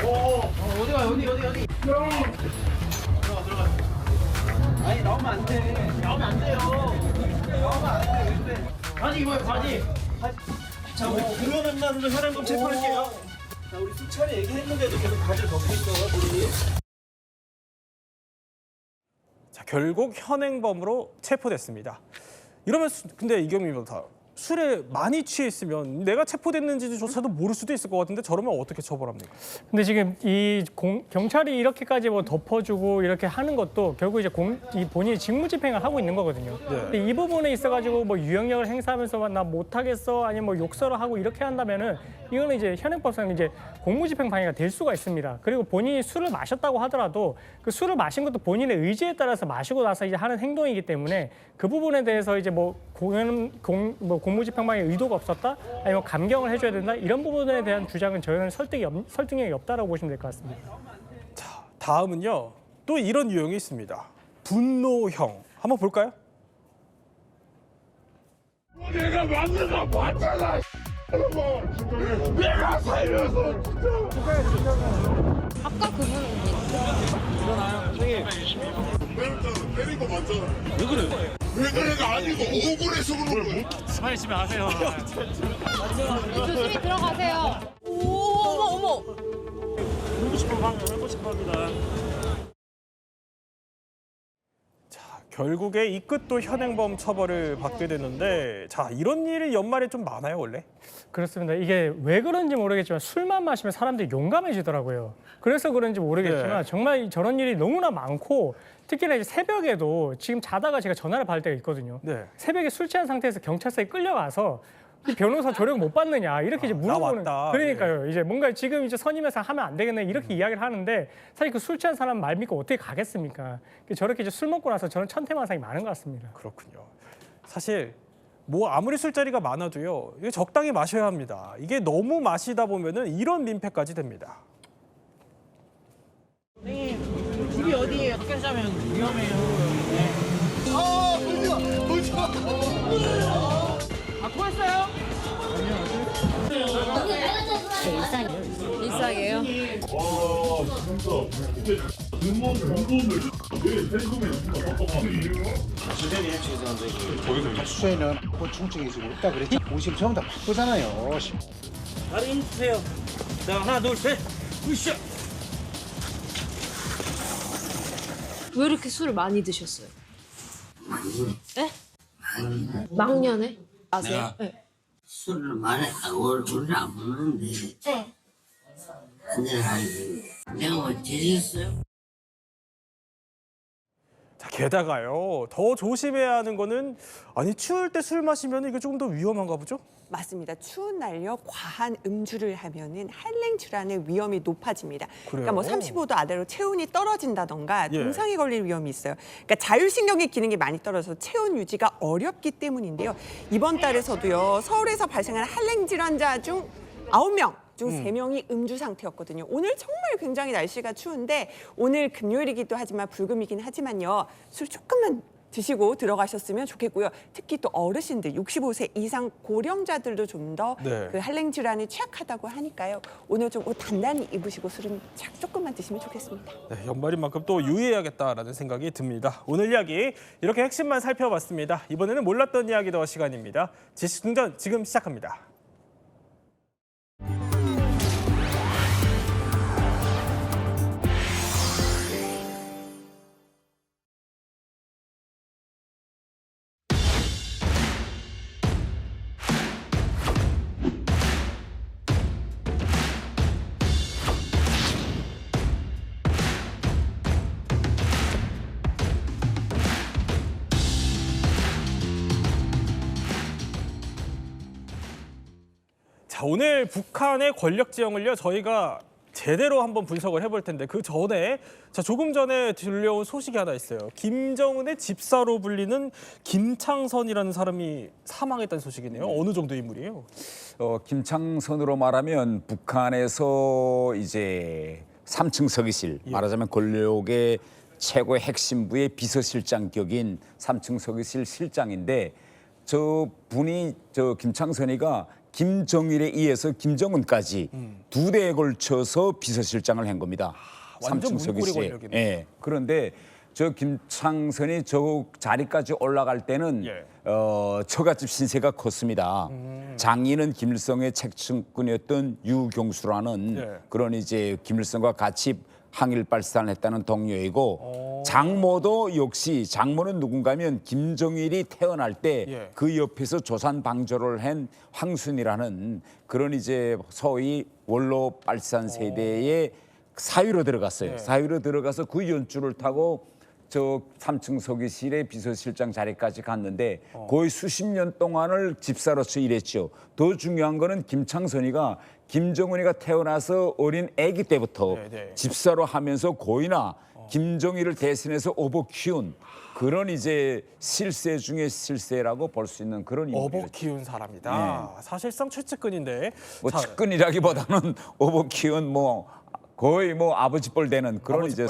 어디가 어디? 들어가. 아니 나오면 안 돼. 나오면 안 돼요. 나오면 안 돼. 왜 그래? 바지 입어요 바지. 자 우리 그러는 날로 혈행 좀 체크할게요. 자 우리 수차례 얘기했는데도 계속 바지를 벗고 있어 우리. 자, 결국 현행범으로 체포됐습니다. 이러면 근데 이경민보다 술에 많이 취했으면 내가 체포됐는지조차도 모를 수도 있을 것 같은데 저러면 어떻게 처벌합니까? 근데 지금 이 경찰이 이렇게까지 뭐 덮어주고 이렇게 하는 것도 결국 이제 이 본인이 직무집행을 하고 있는 거거든요. 네. 근데 이 부분에 있어가지고 뭐 유형력을 행사하면서 나 못하겠어 아니면 뭐 욕설을 하고 이렇게 한다면은 이거는 이제 현행법상 이제 공무집행 방해가 될 수가 있습니다. 그리고 본인이 술을 마셨다고 하더라도 그 술을 마신 것도 본인의 의지에 따라서 마시고 나서 이제 하는 행동이기 때문에 그 부분에 대해서 이제 뭐 공무집행방해 의도가 없었다 아니면 감경을 해줘야 된다 이런 부분에 대한 주장은 저희는 설득력이 없다라고 보시면 될 것 같습니다. 자, 다음은요. 또 이런 유형이 있습니다. 분노형. 한번 볼까요? 내가 맞는 거 맞잖아. 내가 살려서 진짜. 아까 그분은 때린 거 맞잖아. 왜 그래? 왜 그래가 아니고 억울해서 그런 거야. 빨리 집에 가세요. 조심히 들어가세요. 어머. 자, 결국에 이 끝도 현행범 처벌을 받게 되는데 자, 이런 일이 연말에 좀 많아요, 원래? 그렇습니다. 이게 왜 그런지 모르겠지만 술만 마시면 사람들이 용감해지더라고요. 그래서 그런지 모르겠지만 네. 정말 저런 일이 너무나 많고 특히나 이제 새벽에도 지금 자다가 제가 전화를 받을 때가 있거든요. 네. 새벽에 술 취한 상태에서 경찰서에 끌려가서 이 변호사 조력 못 받느냐 이렇게 이제 물어보는. 나왔다. 그러니까요. 이제 뭔가 지금 이제 선임해서 하면 안 되겠네 이렇게 이야기를 하는데 사실 그 술 취한 사람 말 믿고 어떻게 가겠습니까? 저렇게 이제 술 먹고 나서 저는 천태만상이 많은 것 같습니다. 그렇군요. 사실 뭐 아무리 술자리가 많아도요. 이게 적당히 마셔야 합니다. 이게 너무 마시다 보면은 이런 민폐까지 됩니다. 집이 어디예요? 밖에서 자면 위험해요. 아, 토했어요? 일상이에요. 수에는 충청이 지금 있다 그랬지. 우심 전부 다 바쁘잖아요. 다리 힘주세요. 자, 하나, 둘, 셋. 으쌰. 왜 이렇게 술을 많이 드셨어요? 네? 막년에? 아세요? 네. 술을 말해 오늘 안 먹는데 한잔 하지. 내가 뭐 드셨어요? 자, 게다가요. 더 조심해야 하는 거는 아니 추울 때 술 마시면 이게 조금 더 위험한가 보죠? 맞습니다. 추운 날요 과한 음주를 하면은 한랭주라는 위험이 높아집니다. 그러니까 뭐 35도 아래로 체온이 떨어진다던가 예. 동상이 걸릴 위험이 있어요. 그러니까 자율신경의 기능이 많이 떨어져서 체온 유지가 어렵기 때문인데요. 이번 달에서도요 서울에서 발생한 한랭 질환자 중 9명 중 3명이 음주 상태였거든요. 오늘 정말 굉장히 날씨가 추운데 오늘 금요일이기도 하지만 불금이긴 하지만요. 술 조금만 드시고 들어가셨으면 좋겠고요. 특히 또 어르신들 65세 이상 고령자들도 좀 더 네. 그 한랭 질환이 취약하다고 하니까요. 오늘 좀 옷 단단히 입으시고 술은 조금만 드시면 좋겠습니다. 네, 연말인 만큼 또 유의해야겠다라는 생각이 듭니다. 오늘 이야기 이렇게 핵심만 살펴봤습니다. 이번에는 몰랐던 이야기 더 시간입니다. 지식충전 지금 시작합니다. 자, 오늘 북한의 권력 지형을요 저희가 제대로 한번 분석을 해볼 텐데 그 전에 조금 전에 들려온 소식이 하나 있어요. 김정은의 집사로 불리는 김창선이라는 사람이 사망했다는 소식이네요. 어느 정도 인물이에요? 김창선으로 말하면 북한에서 이제 3층 서기실, 말하자면 권력의 최고의 핵심부의 비서실장격인 3층 서기실 실장인데 저 분이 김창선이가 김정일에 의해서 김정은까지 2대에 걸쳐서 비서실장을 한 겁니다. 완전 3층 문고리 서기실. 권력이네요. 예. 그런데 저 김창선이 저 자리까지 올라갈 때는 예. 처갓집 신세가 컸습니다. 장인은 김일성의 책임꾼이었던 유경수라는 예. 그런 이제 김일성과 같이 항일 발산을 했다는 동료이고 장모도 역시 장모는 누군가면 김정일이 태어날 때 그 옆에서 조산 방조를 한 황순이라는 그런 이제 소위 원로 발산 세대의 사위로 들어갔어요. 사위로 들어가서 그 연줄을 타고 저 3층 서기실의 비서실장 자리까지 갔는데 거의 수십 년 동안을 집사로서 일했죠. 더 중요한 거는 김창선이가 김정은이가 태어나서 어린 아기 때부터 집사로 하면서 고이나 김정일을 대신해서 업어 키운 그런 이제 실세 중에 실세라고 볼 수 있는 그런 인물이었죠. 업어 키운 사람이다. 사실상 최측근인데 뭐 측근이라기보다는 업어 키운 뭐 거의 뭐 아버지 뻘 되는 그런 이제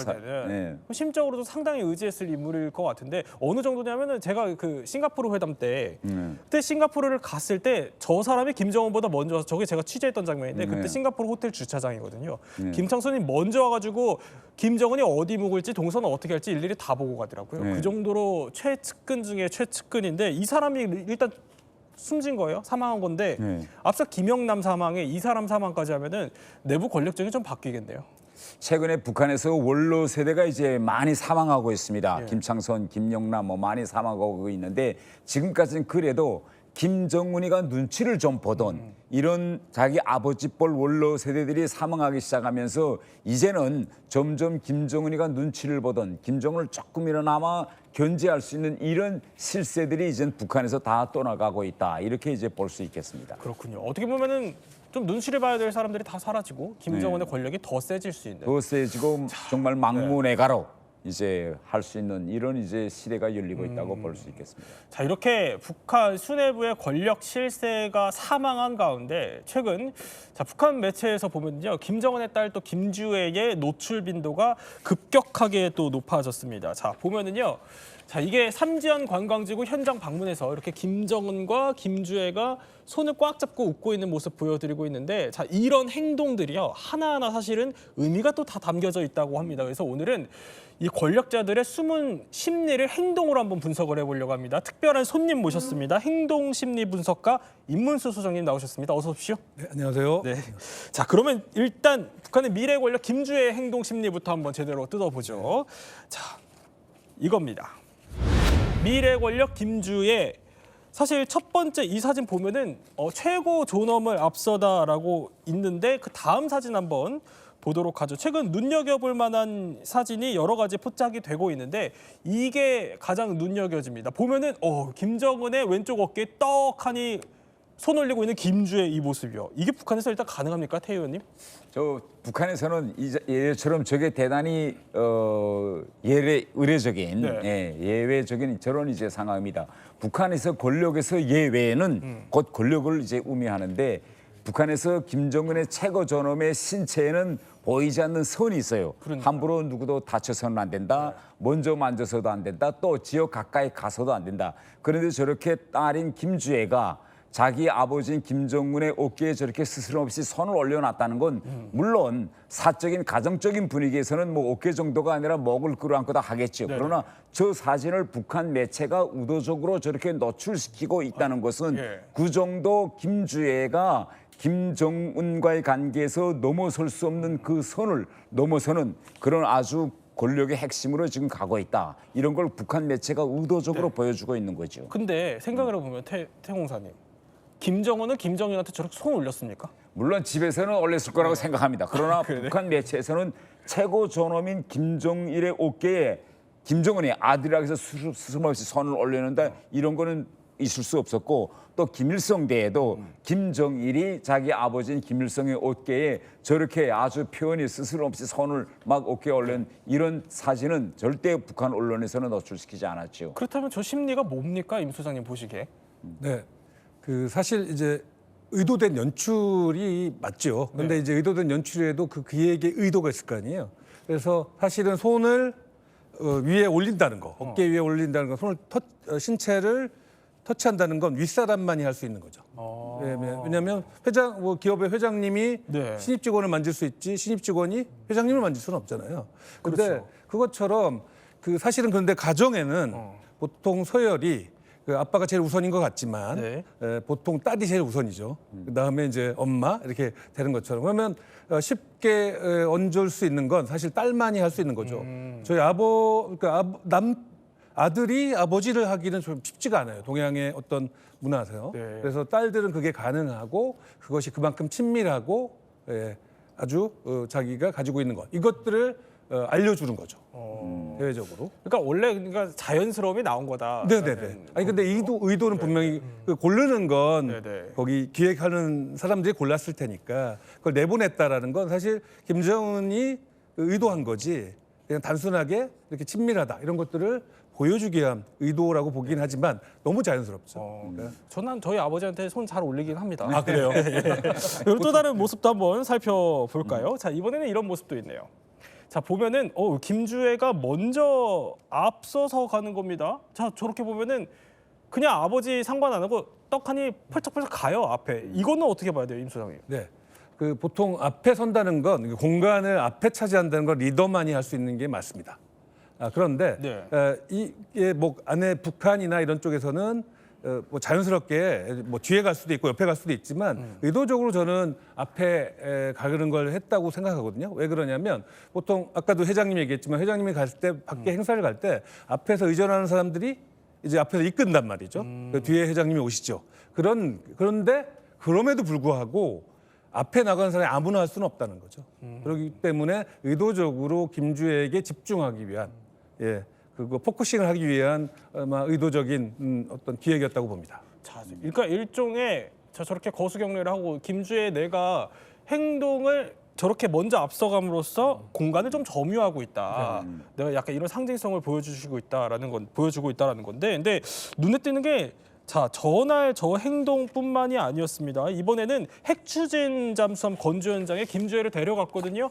심적으로도 상당히 의지했을 인물일 것 같은데 어느 정도냐면은 제가 그 싱가포르 회담 때 그때 싱가포르를 갔을 때 저 사람이 김정은보다 먼저 와서 저게 제가 취재했던 장면인데 그때 싱가포르 호텔 주차장이거든요. 김창선이 먼저 와가지고 김정은이 어디 묵을지 동선을 어떻게 할지 일일이 다 보고 가더라고요. 그 정도로 최측근 중에 최측근인데 이 사람이 일단 숨진 거예요. 사망한 건데 앞서 김영남 사망에 이 사람 사망까지 하면은 내부 권력적이 좀 바뀌겠네요. 최근에 북한에서 원로 세대가 이제 많이 사망하고 있습니다. 김창선, 김영남 뭐 많이 사망하고 있는데 지금까지는 그래도 김정은이가 눈치를 좀 보던 이런 자기 아버지 뻘 원로 세대들이 사망하기 시작하면서 이제는 점점 김정은이가 눈치를 보던 김정은을 조금이나마 견제할 수 있는 이런 실세들이 이제 북한에서 다 떠나가고 있다. 이렇게 이제 볼 수 있겠습니다. 그렇군요. 어떻게 보면은 좀 눈치를 봐야 될 사람들이 다 사라지고 김정은의 권력이 더 세질 수 있는. 더 세지고 정말 망문애가로 이제 할 수 있는 이런 이제 시대가 열리고 있다고 볼 수 있겠습니다. 자, 이렇게 북한 수뇌부의 권력 실세가 사망한 가운데 최근 북한 매체에서 보면요. 김정은의 딸 또 김주애의 노출 빈도가 급격하게 또 높아졌습니다. 자, 보면은요. 자, 이게 삼지연 관광지구 현장 방문해서 이렇게 김정은과 김주애가 손을 꽉 잡고 웃고 있는 모습 보여드리고 있는데 자 이런 행동들이요 하나하나 사실은 의미가 또 다 담겨져 있다고 합니다. 그래서 오늘은 이 권력자들의 숨은 심리를 행동으로 한번 분석을 해보려고 합니다. 특별한 손님 모셨습니다. 행동심리 분석가 임문수 소장님 나오셨습니다. 어서 오십시오. 네, 안녕하세요. 네. 자 그러면 일단 북한의 미래 권력 김주의 행동심리부터 한번 제대로 뜯어보죠. 자 이겁니다. 미래 권력 김주의 사실 첫 번째 이 사진 보면은 최고 존엄을 앞서다라고 있는데 그 다음 사진 한번 보도록 하죠. 최근 눈여겨볼 만한 사진이 여러 가지 포착이 되고 있는데 이게 가장 눈여겨집니다. 보면은 김정은의 왼쪽 어깨에 떡하니 손 올리고 있는 김주의 이 모습이요. 이게 북한에서 일단 가능합니까, 태 의원님? 저 북한에서는 예처럼 저게 대단히 의례적인 네. 예외적인 저런 이제 상황입니다. 북한에서 권력에서 예외는 곧 권력을 이제 의미하는데 북한에서 김정은의 최고 존엄의 신체에는 보이지 않는 선이 있어요. 그러니까. 함부로 누구도 다쳐서는 안 된다. 먼저 만져서도 안 된다. 또 지역 가까이 가서도 안 된다. 그런데 저렇게 딸인 김주애가 자기 아버지인 김정은의 어깨에 저렇게 스스럼 없이 손을 올려놨다는 건 물론 사적인 가정적인 분위기에서는 뭐 어깨 정도가 아니라 목을 끌어안고 다 하겠죠. 네네. 그러나 저 사진을 북한 매체가 의도적으로 저렇게 노출시키고 있다는 것은 그 정도 김주애가 김정은과의 관계에서 넘어설 수 없는 그 선을 넘어서는 그런 아주 권력의 핵심으로 지금 가고 있다. 이런 걸 북한 매체가 의도적으로 보여주고 있는 거죠. 근데 생각을 해보면 태공사님. 김정은은 김정일한테 저렇게 손 올렸습니까? 물론 집에서는 올렸을 거라고 생각합니다. 그러나 북한 매체에서는 최고 존엄인 김정일의 어깨에 김정은의 아들이라고 해서 스스럼없이 손을 올렸는데 이런 거는 있을 수 없었고 또 김일성 때에도 김정일이 자기 아버지인 김일성의 어깨에 저렇게 아주 표현이 스스럼없이 손을 막 어깨에 올린 이런 사진은 절대 북한 언론에서는 노출시키지 않았죠. 그렇다면 저 심리가 뭡니까, 임 소장님 보시기에? 네, 그 사실 이제 의도된 연출이 맞죠. 그런데 이제 의도된 연출에도 그에게 의도가 있을 거 아니에요. 그래서 사실은 손을 위에 올린다는 거, 어깨 위에 올린다는 거, 손을 신체를 터치한다는 건 윗사람만이 할 수 있는 거죠. 왜냐하면 기업의 회장님이 신입 직원을 만질 수 있지 신입 직원이 회장님을 만질 수는 없잖아요. 그런데 그렇죠. 그것처럼 사실은 그런데 가정에는 보통 서열이 아빠가 제일 우선인 것 같지만 보통 딸이 제일 우선이죠. 그다음에 이제 엄마 이렇게 되는 것처럼 그러면 쉽게 얹을 수 있는 건 사실 딸만이 할 수 있는 거죠. 저희 아들이 아버지를 하기는 좀 쉽지가 않아요. 동양의 어떤 문화에서. 그래서 딸들은 그게 가능하고 그것이 그만큼 친밀하고 아주 자기가 가지고 있는 것 이것들을 알려주는 거죠. 대외적으로. 그러니까 원래 자연스러움이 나온 거다. 네네네. 아니 근데 의도는 분명히 고르는 건 거기 기획하는 사람들이 골랐을 테니까 그걸 내보냈다라는 건 사실 김정은이 의도한 거지. 그냥 단순하게 이렇게 친밀하다 이런 것들을 보여주기 위한 의도라고 보긴 하지만 너무 자연스럽죠. 저는 저희 아버지한테 손 잘 올리긴 합니다. 아 그래요? 그리고 또 다른 모습도 한번 살펴볼까요? 자 이번에는 이런 모습도 있네요. 자 보면은 김주애가 먼저 앞서서 가는 겁니다. 자 저렇게 보면은 그냥 아버지 상관 안 하고 떡하니 펄쩍펄쩍 가요 앞에. 이거는 어떻게 봐야 돼요, 임 소장님? 네. 보통 앞에 선다는 건 공간을 앞에 차지한다는 건 리더만이 할 수 있는 게 맞습니다. 그런데 이게 뭐 안에 북한이나 이런 쪽에서는 뭐 자연스럽게 뭐 뒤에 갈 수도 있고 옆에 갈 수도 있지만 의도적으로 저는 앞에 가는 걸 했다고 생각하거든요. 왜 그러냐면 보통 아까도 회장님 얘기했지만 회장님이 갈 때 밖에 행사를 갈 때 앞에서 의전하는 사람들이 이제 앞에서 이끈단 말이죠. 뒤에 회장님이 오시죠. 그런데 그럼에도 불구하고 앞에 나가는 사람이 아무나 할 수는 없다는 거죠. 그렇기 때문에 의도적으로 김주애에게 집중하기 위한 그거 포커싱을 하기 위한 아마 의도적인 어떤 기획이었다고 봅니다. 자, 그러니까 일종의 저렇게 거수경례를 하고 김주애 내가 행동을 저렇게 먼저 앞서감으로써 공간을 좀 점유하고 있다. 내가 약간 이런 상징성을 보여주고 있다라는 건데, 근데 눈에 띄는 게 전날 저 행동뿐만이 아니었습니다. 이번에는 핵 추진 잠수함 건조 현장에 김주애를 데려갔거든요.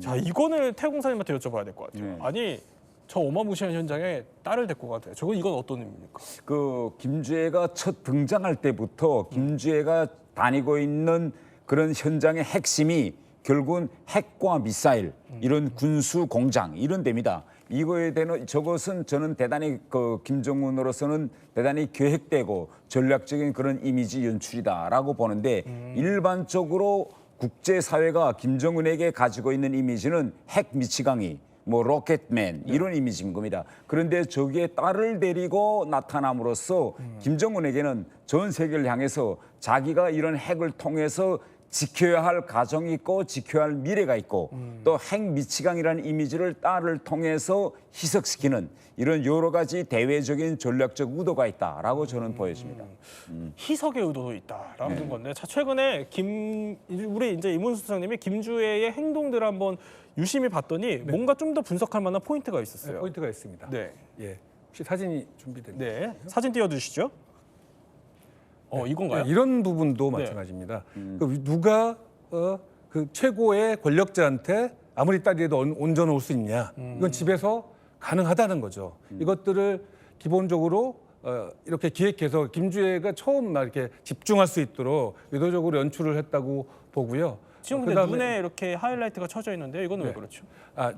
자, 이거는 태공사님한테 여쭤봐야 될 것 같아요. 아니 저 어마무시한 현장에 딸을 데리고 가대요. 이건 어떤 의미입니까? 그 김주애가 첫 등장할 때부터 김주애가 다니고 있는 그런 현장의 핵심이 결국은 핵과 미사일 이런 군수 공장 이런 데입니다. 이거에 대한 저것은 저는 대단히 그 김정은으로서는 대단히 계획되고 전략적인 그런 이미지 연출이다라고 보는데 일반적으로 국제사회가 김정은에게 가지고 있는 이미지는 핵 미치광이 뭐 로켓맨 이런 이미지인 겁니다. 그런데 저기에 딸을 데리고 나타남으로써 김정은에게는 전 세계를 향해서 자기가 이런 핵을 통해서 지켜야 할 가정이 있고 지켜야 할 미래가 있고 또 핵 미치광이라는 이미지를 딸을 통해서 희석시키는 이런 여러 가지 대외적인 전략적 의도가 있다라고 저는 보여집니다. 희석의 의도도 있다라는 건데, 자, 최근에 우리 이제 이문수 수석님이 김주애의 행동들을 한번 유심히 봤더니 뭔가 좀 더 분석할 만한 포인트가 있었어요. 포인트가 있습니다. 네. 예. 혹시 사진이 준비됩니까? 네. 사진 띄워주시죠. 이건가요? 이런 부분도 마찬가지입니다. 그 누가 그 최고의 권력자한테 아무리 딸이라도 온전올 수 있냐? 이건 집에서 가능하다는 거죠. 이것들을 기본적으로 이렇게 기획해서 김주애가 처음 막 이렇게 집중할 수 있도록 의도적으로 연출을 했다고 보고요. 지금 근데 눈에 이렇게 하이라이트가 쳐져 있는데요. 이건 왜 그렇죠?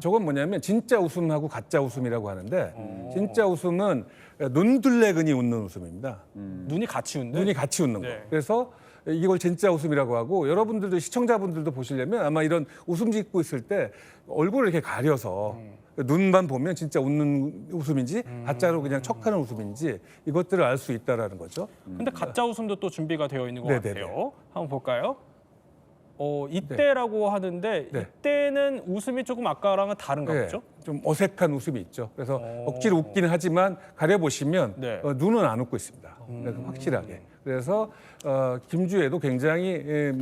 저건 뭐냐면 진짜 웃음하고 가짜 웃음이라고 하는데 진짜 웃음은 눈둘레근이 웃는 웃음입니다. 눈이 같이 웃는? 눈이 같이 웃는 거. 네. 그래서 이걸 진짜 웃음이라고 하고 여러분들도 시청자분들도 보시려면 아마 이런 웃음 짓고 있을 때 얼굴을 이렇게 가려서 눈만 보면 진짜 웃는 웃음인지 가짜로 그냥 척하는 웃음인지 이것들을 알 수 있다라는 거죠. 근데 가짜 웃음도 또 준비가 되어 있는 것 네네네. 같아요. 한번 볼까요? 이때라고 하는데 이때는 웃음이 조금 아까랑은 다른가 보죠? 좀 어색한 웃음이 있죠. 그래서 억지로 웃기는 하지만 가려보시면 눈은 안 웃고 있습니다. 확실하게. 그래서 김주애도 굉장히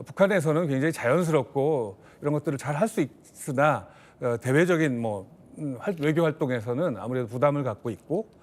북한에서는 굉장히 자연스럽고 이런 것들을 잘 할 수 있으나 대외적인 외교 활동에서는 아무래도 부담을 갖고 있고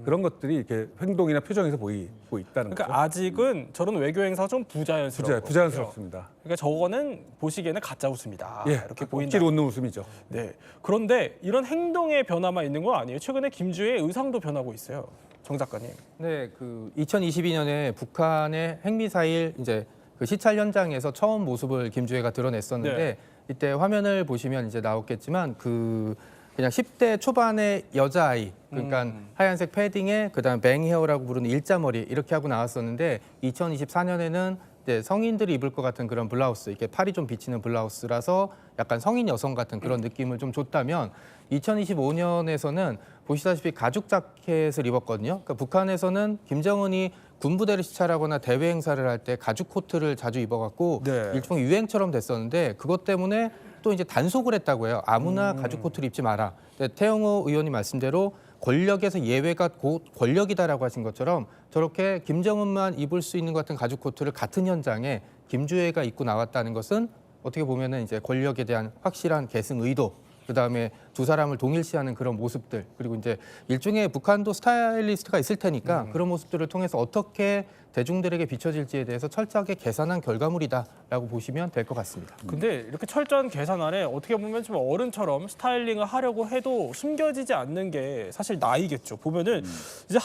그런 것들이 이렇게 행동이나 표정에서 보이고 있다는 거죠. 그러니까 아직은 저런 외교 행사가 좀 부자연스러워요. 부자연스럽습니다. 그러니까 저거는 보시기에는 가짜 웃음이다. 이렇게 보인다. 억지로 웃는 웃음이죠. 네. 그런데 이런 행동의 변화만 있는 건 아니에요. 최근에 김주애의 의상도 변하고 있어요. 정 작가님. 네, 그 2022년에 북한의 핵미사일 이제 그 시찰 현장에서 처음 모습을 김주애가 드러냈었는데 이때 화면을 보시면 이제 나왔겠지만 그냥 10대 초반의 여자아이 그러니까 하얀색 패딩에 그다음 뱅헤어라고 부르는 일자머리 이렇게 하고 나왔었는데 2024년에는 이제 성인들이 입을 것 같은 그런 블라우스 이렇게 팔이 좀 비치는 블라우스라서 약간 성인 여성 같은 그런 느낌을 좀 줬다면 2025년에서는 보시다시피 가죽 자켓을 입었거든요. 그러니까 북한에서는 김정은이 군부대를 시찰하거나 대외 행사를 할 때 가죽 코트를 자주 입어갖고 일종의 유행처럼 됐었는데 그것 때문에 또 이제 단속을 했다고 해요. 아무나 가죽 코트를 입지 마라. 태영호 의원님 말씀대로 권력에서 예외가 곧 권력이다라고 하신 것처럼 저렇게 김정은만 입을 수 있는 것 같은 가죽 코트를 같은 현장에 김주애가 입고 나왔다는 것은 어떻게 보면은 이제 권력에 대한 확실한 계승 의도, 그다음에 두 사람을 동일시하는 그런 모습들, 그리고 이제 일종의 북한도 스타일리스트가 있을 테니까 그런 모습들을 통해서 어떻게 대중들에게 비춰질지에 대해서 철저하게 계산한 결과물이다라고 보시면 될 것 같습니다. 근데 이렇게 철저한 계산 안에 어떻게 보면 좀 어른처럼 스타일링을 하려고 해도 숨겨지지 않는 게 사실 나이겠죠. 보면은 이제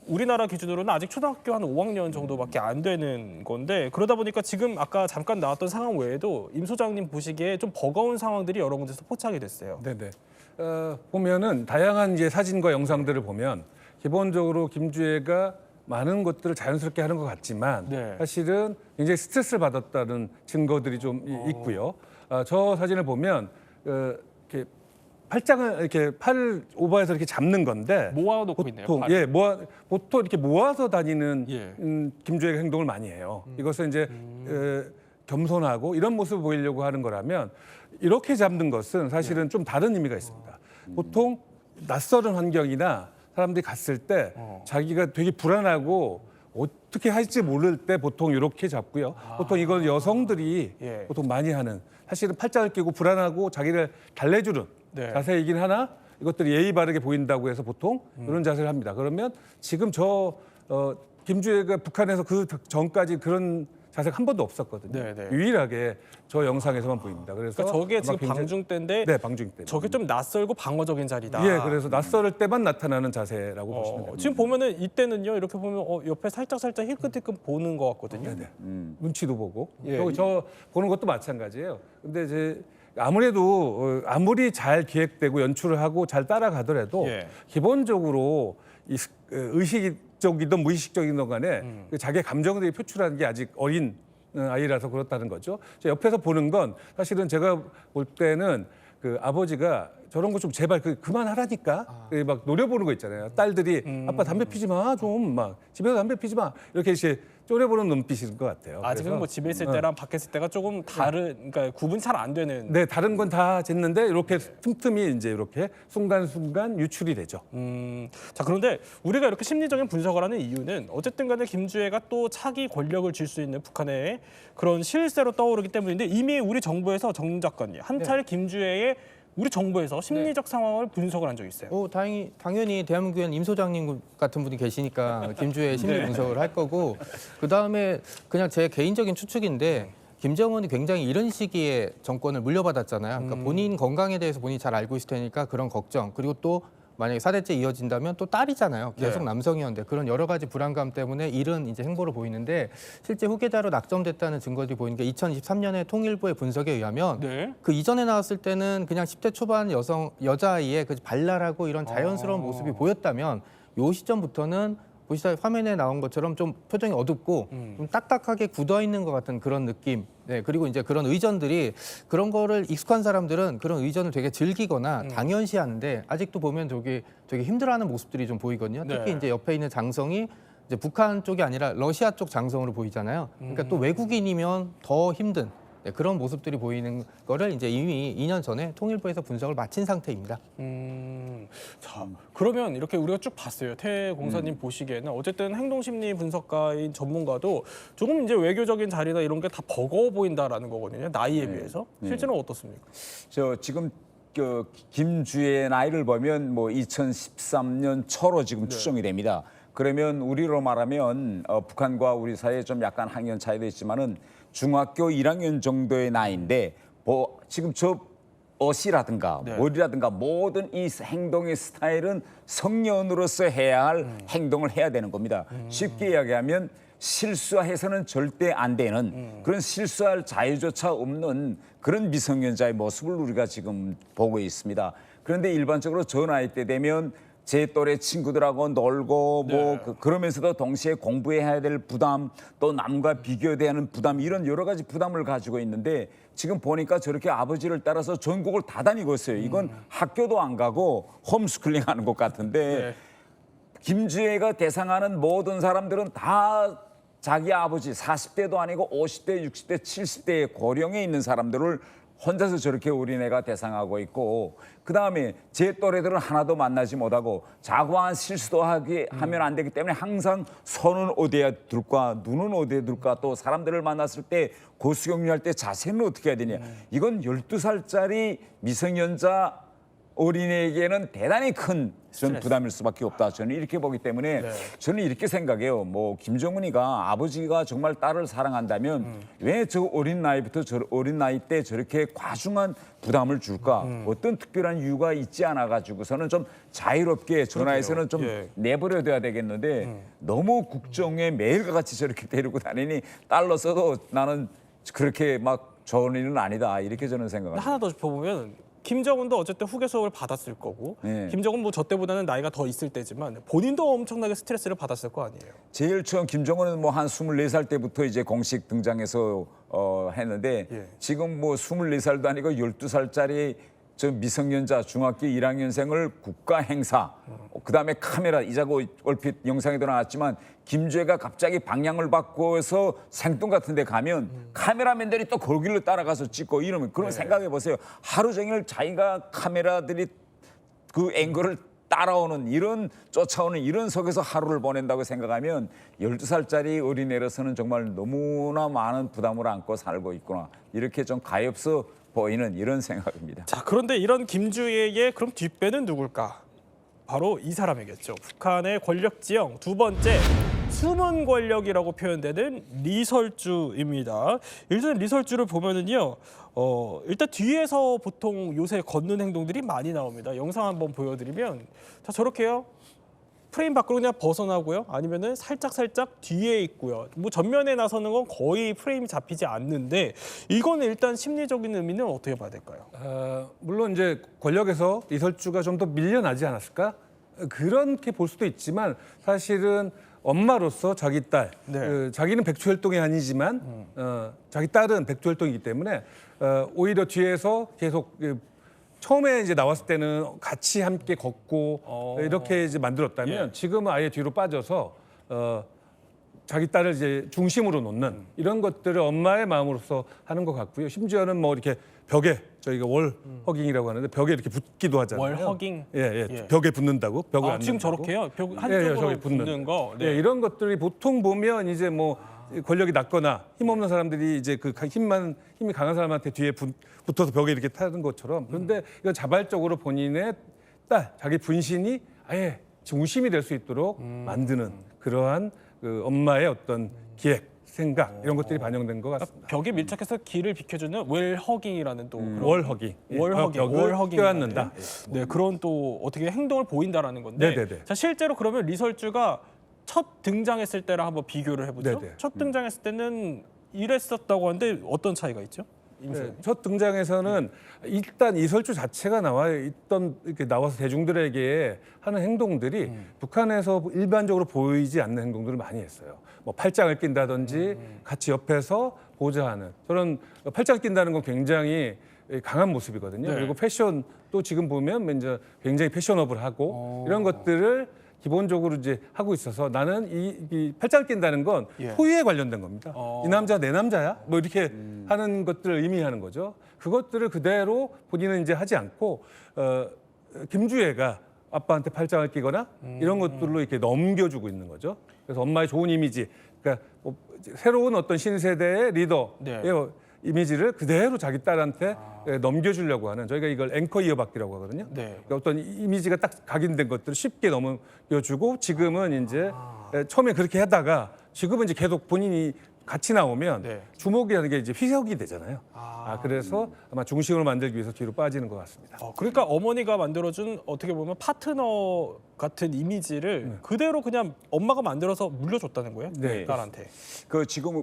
우리나라 기준으로는 아직 초등학교 한 5학년 정도밖에 안 되는 건데 그러다 보니까 지금 아까 잠깐 나왔던 상황 외에도 임 소장님 보시기에 좀 버거운 상황들이 여러 군데서 포착이 됐어요. 네네. 보면은 다양한 이제 사진과 영상들을 보면 기본적으로 김주애가 많은 것들을 자연스럽게 하는 것 같지만 사실은 굉장히 스트레스를 받았다는 증거들이 좀 있고요. 저 사진을 보면 이렇게 팔짱을 이렇게 팔 오버해서 이렇게 잡는 건데 모아놓고 있네요. 보통 이렇게 모아서 다니는 김주애가 행동을 많이 해요. 이것은 이제 겸손하고 이런 모습을 보이려고 하는 거라면 이렇게 잡는 것은 사실은 좀 다른 의미가 있습니다. 보통 낯설은 환경이나 사람들이 갔을 때 자기가 되게 불안하고 어떻게 할지 모를 때 보통 이렇게 잡고요. 보통 이건 여성들이 보통 많이 하는 사실은 팔짱을 끼고 불안하고 자기를 달래주는 자세이긴 하나 이것들이 예의 바르게 보인다고 해서 보통 이런 자세를 합니다. 그러면 지금 김주애가 북한에서 그 전까지 그런 자세가 한 번도 없었거든요. 네네. 유일하게 저 영상에서만 보입니다. 그래서 그러니까 저게 아마 지금 굉장히- 방중 때인데 네, 방중 때. 저게 좀 낯설고 방어적인 자리다. 예, 그래서 낯설을 때만 나타나는 자세라고 보시면 됩니다. 지금 보면은 이때는요 이렇게 보면 옆에 살짝 힐끗힐끗 보는 것 같거든요. 네네. 눈치도 보고 예. 또 저 보는 것도 마찬가지예요. 근데 이제 아무래도 아무리 잘 기획되고 연출을 하고 잘 따라가더라도 예. 기본적으로 이 의식적이든 무의식적이든 간에 그 자기의 감정들이 표출하는 게 아직 어린 아이라서 그렇다는 거죠. 저 옆에서 보는 건 사실은 제가 볼 때는 그 아버지가 저런 거 좀 제발 그만하라니까 막 노려보는 거 있잖아요. 딸들이 아빠 담배 피지 마 좀 막 집에서 담배 피지 마 이렇게 이제 쪼려보는 눈빛인 것 같아요. 아직은 그래서 뭐 집에 있을 때랑 밖에 있을 때가 조금 다른, 그러니까 구분 잘 안 되는. 네, 다른 건 다 쟀는데 이렇게 틈틈이 이제 이렇게 순간순간 유출이 되죠. 자, 그런데 우리가 이렇게 심리적인 분석을 하는 이유는 어쨌든 간에 김주애가 또 차기 권력을 쥘 수 있는 북한의 그런 실세로 떠오르기 때문인데 이미 우리 정부에서 정 작가님 한 차례 김주애의 우리 정부에서 심리적 상황을 분석을 한 적이 있어요. 당연히 대한민국엔 임 소장님 같은 분이 계시니까 김주애 심리 분석을 할 거고 그 다음에 그냥 제 개인적인 추측인데 김정은이 굉장히 이런 시기에 정권을 물려받았잖아요. 그러니까 본인 건강에 대해서 본인이 잘 알고 있을 테니까 그런 걱정 그리고 또 만약에 4대째 이어진다면 또 딸이잖아요. 계속 남성이었는데 그런 여러 가지 불안감 때문에 이런 이제 행보를 보이는데 실제 후계자로 낙점됐다는 증거들이 보이는 게 2023년에 통일부의 분석에 의하면 그 이전에 나왔을 때는 그냥 10대 초반 여자아이의 그 발랄하고 이런 자연스러운 모습이 보였다면 요 시점부터는 보시다 화면에 나온 것처럼 좀 표정이 어둡고 좀 딱딱하게 굳어 있는 것 같은 그런 느낌. 네, 그리고 이제 그런 의전들이 그런 거를 익숙한 사람들은 그런 의전을 되게 즐기거나 당연시하는데 아직도 보면 되게 힘들어하는 모습들이 좀 보이거든요. 특히 이제 옆에 있는 장성이 이제 북한 쪽이 아니라 러시아 쪽 장성으로 보이잖아요. 그러니까 또 외국인이면 더 힘든 그런 모습들이 보이는 거를 이제 이미 2년 전에 통일부에서 분석을 마친 상태입니다. 자, 그러면 이렇게 우리가 쭉 봤어요. 태 공사님 보시기에는 어쨌든 행동심리 분석가인 전문가도 조금 이제 외교적인 자리나 이런 게 다 버거워 보인다라는 거거든요. 나이에 비해서. 실제로는 어떻습니까? 지금 김주의 나이를 보면 뭐 2013년 초로 지금 추정이 됩니다. 그러면 우리로 말하면 북한과 우리 사이에 좀 약간 학년 차이도 있지만은 중학교 1학년 정도의 나이인데 지금 저 옷이라든가 머리라든가 모든 이 행동의 스타일은 성년으로서 해야 할 행동을 해야 되는 겁니다. 쉽게 이야기하면 실수해서는 절대 안 되는 그런 실수할 자유조차 없는 그런 미성년자의 모습을 우리가 지금 보고 있습니다. 그런데 일반적으로 저 나이 때 되면 제 또래 친구들하고 놀고 그러면서도 동시에 공부해야 될 부담 또 남과 비교되는 부담 이런 여러 가지 부담을 가지고 있는데 지금 보니까 저렇게 아버지를 따라서 전국을 다 다니고 있어요. 이건 학교도 안 가고 홈스쿨링 하는 것 같은데 김주애가 대상하는 모든 사람들은 다 자기 아버지 40대도 아니고 50대, 60대, 70대의 고령에 있는 사람들을 혼자서 저렇게 어린애가 대상하고 있고 그다음에 제 또래들은 하나도 만나지 못하고 자고한 실수도 하면 안 되기 때문에 항상 손은 어디에 둘까 눈은 어디에 둘까 또 사람들을 만났을 때 고수격리할 때 자세는 어떻게 해야 되냐 이건 12살짜리 미성년자 어린애에게는 대단히 큰 부담일 수밖에 없다. 저는 이렇게 보기 때문에 저는 이렇게 생각해요. 뭐 김정은이가 아버지가 정말 딸을 사랑한다면 왜 저 어린 나이부터 어린 나이 때 저렇게 과중한 부담을 줄까? 어떤 특별한 이유가 있지 않아 가지고서는 좀 자유롭게 전화에서는 좀 내버려둬야 되겠는데 너무 국정에 매일같이 저렇게 데리고 다니니 딸로서도 나는 그렇게 막 좋은 일은 아니다. 이렇게 저는 생각합니다. 하나 더 짚어보면 김정은도 어쨌든 후계 수업을 받았을 거고 김정은 뭐 저 때보다는 나이가 더 있을 때지만 본인도 엄청나게 스트레스를 받았을 거 아니에요. 제일 처음 김정은은 뭐 한 24살 때부터 이제 공식 등장해서 했는데 지금 뭐 24살도 아니고 12살짜리 저 미성년자 중학교 1학년생을 국가 행사 그다음에 카메라 이자고 얼핏 영상에도 나왔지만 김주애가 갑자기 방향을 바꿔서 생뚱 같은 데 가면 카메라맨들이 또 거기를 따라가서 찍고 이러면 그런 생각해 보세요. 하루 종일 자기가 카메라들이 그 앵글을 따라오는 쫓아오는 이런 속에서 하루를 보낸다고 생각하면 12살짜리 어린애로서는 정말 너무나 많은 부담을 안고 살고 있구나. 이렇게 좀 가엾어 보이는 이런 생각입니다. 자, 그런데 이런 김주애의 그럼 뒷배는 누굴까? 바로 이 사람이겠죠. 북한의 권력 지형 두 번째 숨은 권력이라고 표현되는 리설주입니다. 일단 리설주를 보면은요, 일단 뒤에서 보통 요새 걷는 행동들이 많이 나옵니다. 영상 한번 보여드리면, 자 저렇게요. 프레임 밖으로 그냥 벗어나고요. 아니면은 살짝 뒤에 있고요. 뭐 전면에 나서는 건 거의 프레임이 잡히지 않는데 이거는 일단 심리적인 의미는 어떻게 봐야 될까요? 물론 이제 권력에서 리설주가 좀 더 밀려나지 않았을까? 그렇게 볼 수도 있지만 사실은 엄마로서 자기 딸, 자기는 백투혈통이 아니지만 자기 딸은 백투혈통이기 때문에 오히려 뒤에서 계속 처음에 이제 나왔을 때는 같이 함께 걷고 이렇게 이제 만들었다면 지금은 아예 뒤로 빠져서 자기 딸을 이제 중심으로 놓는 이런 것들을 엄마의 마음으로서 하는 것 같고요. 심지어는 뭐 이렇게 벽에 저희가 월 허깅이라고 하는데 벽에 이렇게 붙기도 하잖아요. 월 허깅? 예. 벽에 붙는다고. 벽을 안 지금 붙는다고. 저렇게요? 벽 한쪽으로 붙는 거. 네. 이런 것들이 보통 보면 이제 뭐 권력이 낮거나 힘없는 사람들이 이제 그 힘이 강한 사람한테 뒤에 붙어서 벽에 이렇게 타는 것처럼 그런데 이건 자발적으로 본인의 딸, 자기 분신이 아예 중심이 될 수 있도록 만드는 그러한 그 엄마의 어떤 기획, 생각 이런 것들이 반영된 것 같습니다. 벽에 밀착해서 길을 비켜주는 웰허깅이라는 또 그런 월허깅, 월허깅 껴안는다. 네, 그런 또 어떻게 행동을 보인다라는 건데. 네네네. 자 실제로 그러면 리설주가 첫 등장했을 때랑 한번 비교를 해보죠. 네네. 첫 등장했을 때는 이랬었다고 하는데 어떤 차이가 있죠? 네, 첫 등장에서는 일단 이설주 자체가 이렇게 나와서 대중들에게 하는 행동들이 북한에서 일반적으로 보이지 않는 행동들을 많이 했어요. 뭐 팔짱을 낀다든지 같이 옆에서 보좌하는 저는 팔짱 낀다는 건 굉장히 강한 모습이거든요. 그리고 패션도 지금 보면 이제 굉장히 패셔너블하고 이런 것들을 기본적으로 이제 하고 있어서 나는 이 팔짱 낀다는 건 소유에 관련된 겁니다. 이 남자 내 남자야? 뭐 이렇게 하는 것들을 의미하는 거죠. 그것들을 그대로 본인은 이제 하지 않고 김주애가 아빠한테 팔짱을 끼거나 이런 것들로 이렇게 넘겨주고 있는 거죠. 그래서 엄마의 좋은 이미지, 그러니까 새로운 어떤 신세대의 리더의 이미지를 그대로 자기 딸한테 넘겨주려고 하는 저희가 이걸 앵커 이어받기라고 하거든요. 그러니까 어떤 이미지가 딱 각인된 것들을 쉽게 넘겨주고 지금은 이제 처음에 그렇게 하다가 지금은 이제 계속 본인이 같이 나오면 주목이라는 게 이제 희석이 되잖아요. 그래서 아마 중심으로 만들기 위해서 뒤로 빠지는 것 같습니다. 그러니까 어머니가 만들어준 어떻게 보면 파트너 같은 이미지를 그대로 그냥 엄마가 만들어서 물려줬다는 거예요? 딸한테. 지금